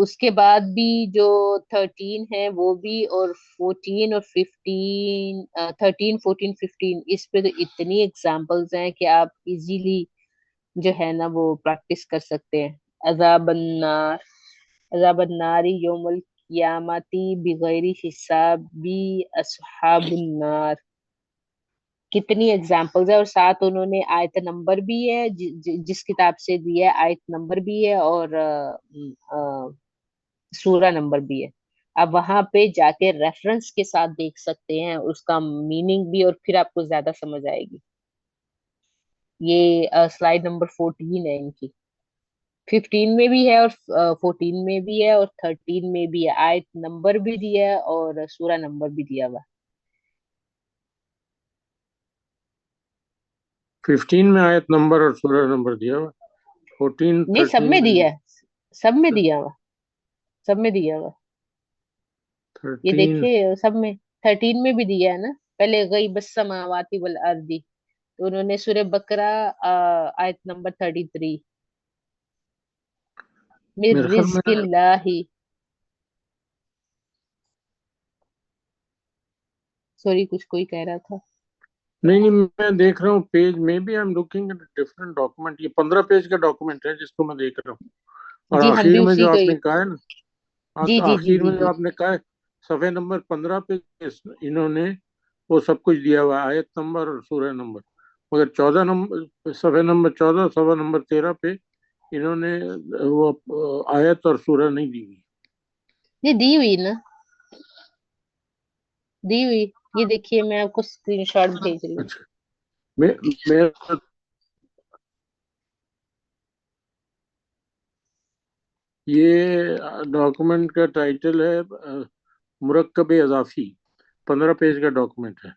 उसके बाद भी जो 13 है वो भी, और 13 और 15 13 14 15 इस पे तो इतनी एग्जाम्पल्स हैं कि आप इजीली जो है ना वो प्रैक्टिस कर सकते हैं। अजाबन्नार अजाबन्नारी योमुल कियामती बिगैरी हिसाबी अस्हाबुन्नार। कितनी एग्जाम्पल्स है। और साथ उन्होंने आयत नंबर भी है, जिस किताब से दिया है आयत नंबर भी है, और सूरा नंबर भी है। आप वहां पे जाके रेफरेंस के साथ देख सकते हैं उसका मीनिंग भी, और फिर आपको ज्यादा समझ आएगी। ये स्लाइड नंबर 14 है इनकी। 15 में भी है और 14 में भी है और 13 में भी है। आयत नंबर भी दिया है और सूरा नंबर भी दिया हुआ है। 15 में आयत नंबर और सूरह नंबर दिया हुआ। 14 नहीं, सब 13 में में दिया है। सब में दिया हुआ। सब में दिया हुआ। ये 13। देखिए सब में। 13 में भी दिया है ना। पहले गईबस समावाती वल अर्दी, तो उन्होंने सूरह बकरा आयत नंबर 33 मिर मेरे ख्याल में रिज्किल्लाही। सॉरी, कुछ कोई कह रहा था। नहीं नहीं, मैं देख रहा हूँ पेज में भी। I am looking at different document. ये 15 पेज का डॉक्यूमेंट है जिसको मैं देख रहा हूँ। और जी हम आखिर भी में उसी जो को आपने ही। कहा है ना, जी जी जी आखिर जी में जो जी आपने कहा है, सफे नंबर 15 पे इन्होंने वो सब कुछ दिया हुआ है, आयत नंबर और सूरह नंबर। मगर 14 नंबर, सफ़े नंबर 14, सफ़ा नंबर 13 पे इन्होंने वो आयत और सूरह नहीं दी हुई। ये दी हुई ना, दी हुई। ये देखिए, मैं आपको स्क्रीनशॉट भेज रही हूँ। अच्छा, मेरा ये डॉक्यूमेंट का टाइटल है मुरक्कब इजाफी, 15 पेज का डॉक्यूमेंट है,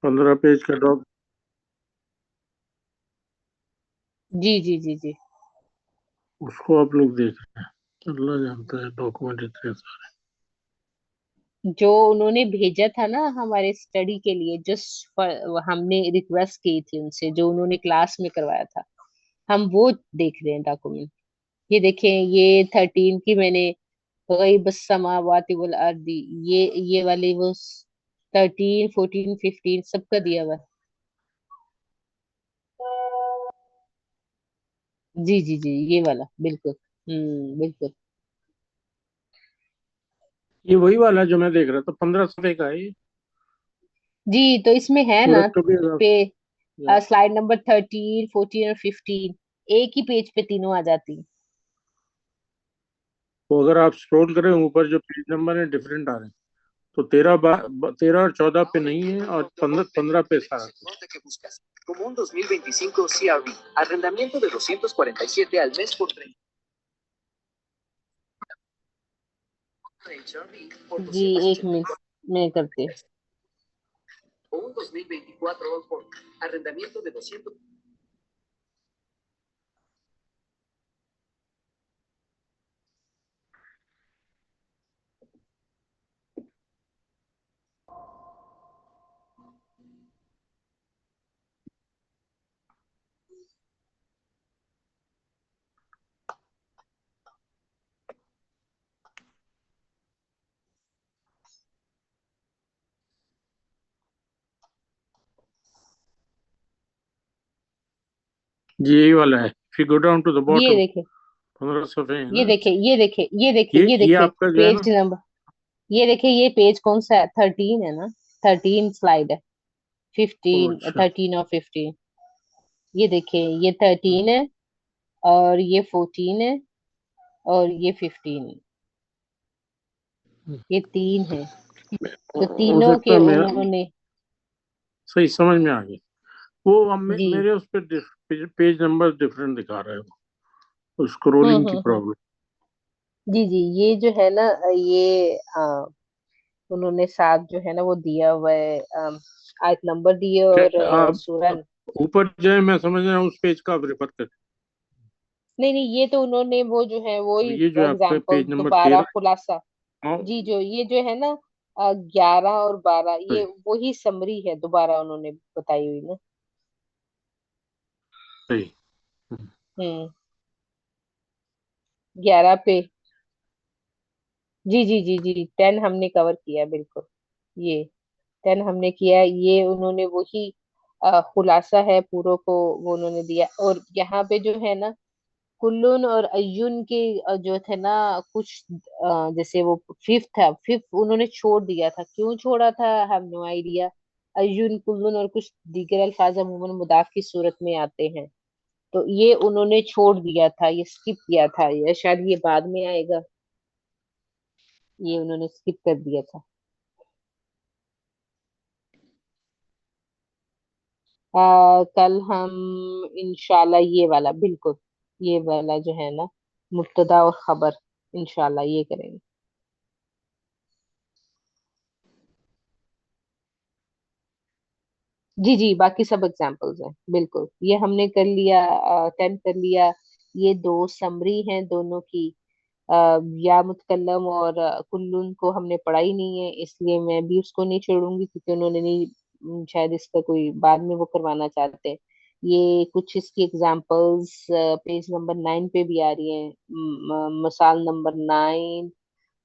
15 पेज का डॉक। जी जी जी जी। उसको आप लोग देख रहे हैं, अल्लाह जानता है डॉक्यूमेंट इतने सारे। जो उन्होंने भेजा था ना हमारे स्टडी के लिए, जस्ट हमने रिक्वेस्ट की थी उनसे, जो उन्होंने क्लास में करवाया था, हम वो देख रहे हैं डॉक्यूमेंट। ये देखें, ये 13 की मैंने, गैबस समावाति वल अर्दी, ये वाले वो 13 14 15 सबका दिया हुआ है। जी जी जी, ये वाला बिल्कुल। बिल्कुल। ये वही वाला जो मैं देख रहा था, 15 सफ़े का है ये, जी, तो इसमें है ना मुरक्कब पे, इजाफी। स्लाइड नंबर 13 14 और 15, एक ही पेज पे तीनों आ जाती हैं। तो अगर आप स्क्रॉल करें ऊपर, जो पेज नंबर है डिफरेंट आ रहे हैं, तो 13 और 14 पे नहीं है, और 15 पे सारा कुछ। Como un 2025 CRV, arrendamiento de 247 al mes por 30 HRV por जी, एक 280 मिनट में करती हूँ। o un 2024 por arrendamiento de 200. जी यही वाला है, if you go down to the ये बॉटम, देखे, 15 सफ़े है ये ना। देखे, ये देखे, ये देखे, ये ये देखे आपका जो है ना, पेज नंबर। ये देखे, ये पेज कौन सा है? 13 है ना, 13 स्लाइड है। ओ 15, अच्छा, 13 और 15। ये देखे, ये 13 है, और ये 14 है, और ये 15 है। ये तीन है, तो हो तीनों सकता के है मेरा उन्होंने। सही समझ में आ गया। वो अब जी। मेरे उस पे पेज नंबर डिफरेंट दिखा रहा है, वो स्क्रोलिंग की हम्म। प्रॉब्लम। जी जी, ये जो है ना, ये उन्होंने साथ जो है ना वो दिया हुआ है, आयत नंबर दिए, क्या और आप सूरह। ऊपर जाए, मैं समझ रहा हूँ उस पेज का आप रेफर कर। नहीं नहीं, ये तो उन्होंने वो जो है वो अब ही ये जो है आपका एग्जाम्पल पेज नंबर दोबारा 13। खुलासा। हाँ जी, जो ये जो है ना 11 और 12, ये सही वही समरी है दोबारा उन्होंने बताई हुई ना। सही। 11 पे। जी जी जी जी, 10 हमने कवर किया बिल्कुल। ये 10 हमने किया, ये उन्होंने वही खुलासा है पूरों को, वो उन्होंने दिया। और यहाँ पे जो है ना, कुल्लुन और अय्युन के जो थे ना कुछ, जैसे वो फिफ्थ था, फिफ्थ उन्होंने छोड़ दिया था, क्यों छोड़ा था, हैव नो आइडिया। अय्युन, कुल्लुन और कुछ दीगर अल्फाज अमूमन मुदाफ की सूरत में आते हैं, तो ये उन्होंने छोड़ दिया था, ये स्किप किया था, ये शायद ये बाद में आएगा, ये उन्होंने स्किप कर दिया था। कल हम इंशाल्लाह ये वाला बिल्कुल, ये वाला जो है ना, मुब्तदा और खबर, इंशाल्लाह ये करेंगे। जी जी, बाकी सब एग्जांपल्स हैं बिल्कुल, ये हमने कर लिया, 10 कर लिया। ये दो समरी हैं दोनों की, या मुतकल्लम और कुल्लुन को हमने पढ़ा ही नहीं है, इसलिए मैं भी उसको नहीं छोड़ूंगी, क्योंकि उन्होंने नहीं, शायद इसका कोई बाद में वो करवाना चाहते हैं। ये कुछ इसकी एग्जांपल्स पेज नंबर 9 पे भी आ रही है, मिसाल नंबर 9,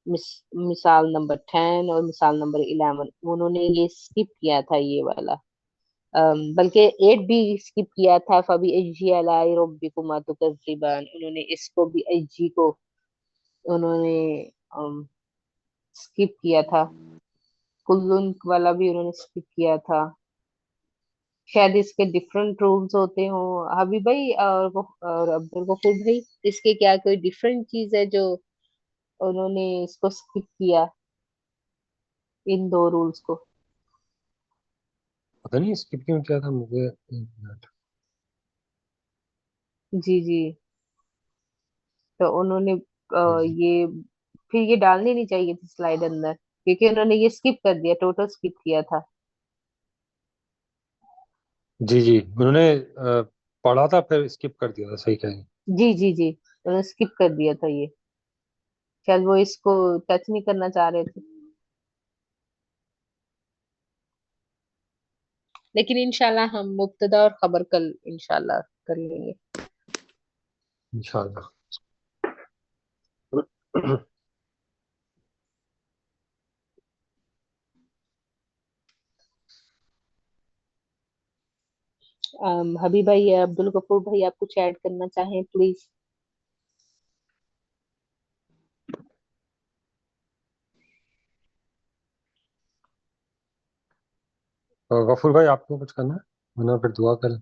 मिसाल नंबर 10 और मिसाल नंबर 11, उन्होंने ये स्किप किया था ये वाला। बल्कि 8 भी स्किप किया था, फबी अज्जी अलाई रब्बिकुमा तुकज़्ज़िबान, उन्होंने इसको भी अज्जी को उन्होंने स्किप किया था। कुल्लून वाला भी उन्होंने स्किप किया था। शायद इसके डिफरेंट रूल्स होते हो। हबीब भाई और अब्दुल गफूर भाई, इसके क्या कोई डिफरेंट चीज है जो उन्होंने इसको स्किप किया, इन दो रूल्स को? पता नहीं स्किप क्यों किया था मुझे, एक मिनट। जी जी। तो उन्होंने हम्म, ये फिर ये डालनी नहीं चाहिए थी स्लाइड अंदर, क्योंकि उन्होंने ये स्किप कर दिया, टोटल स्किप किया था। जी जी, उन्होंने पढ़ा था फिर स्किप कर दिया था, सही कह रही हैं। जी जी जी, उन्होंने स्किप कर दिया था ये। शायद वो इसको टच नहीं करना चाह रहे थे। लेकिन इंशाल्लाह हम मुब्तदा और खबर कल इंशाल्लाह कर लेंगे। इंशाल्लाह। हबीब भाई या अब्दुल गफूर भाई, आप कुछ ऐड करना चाहें प्लीज? तो गफूर भाई आपको कुछ करना है, वरना फिर दुआ करें।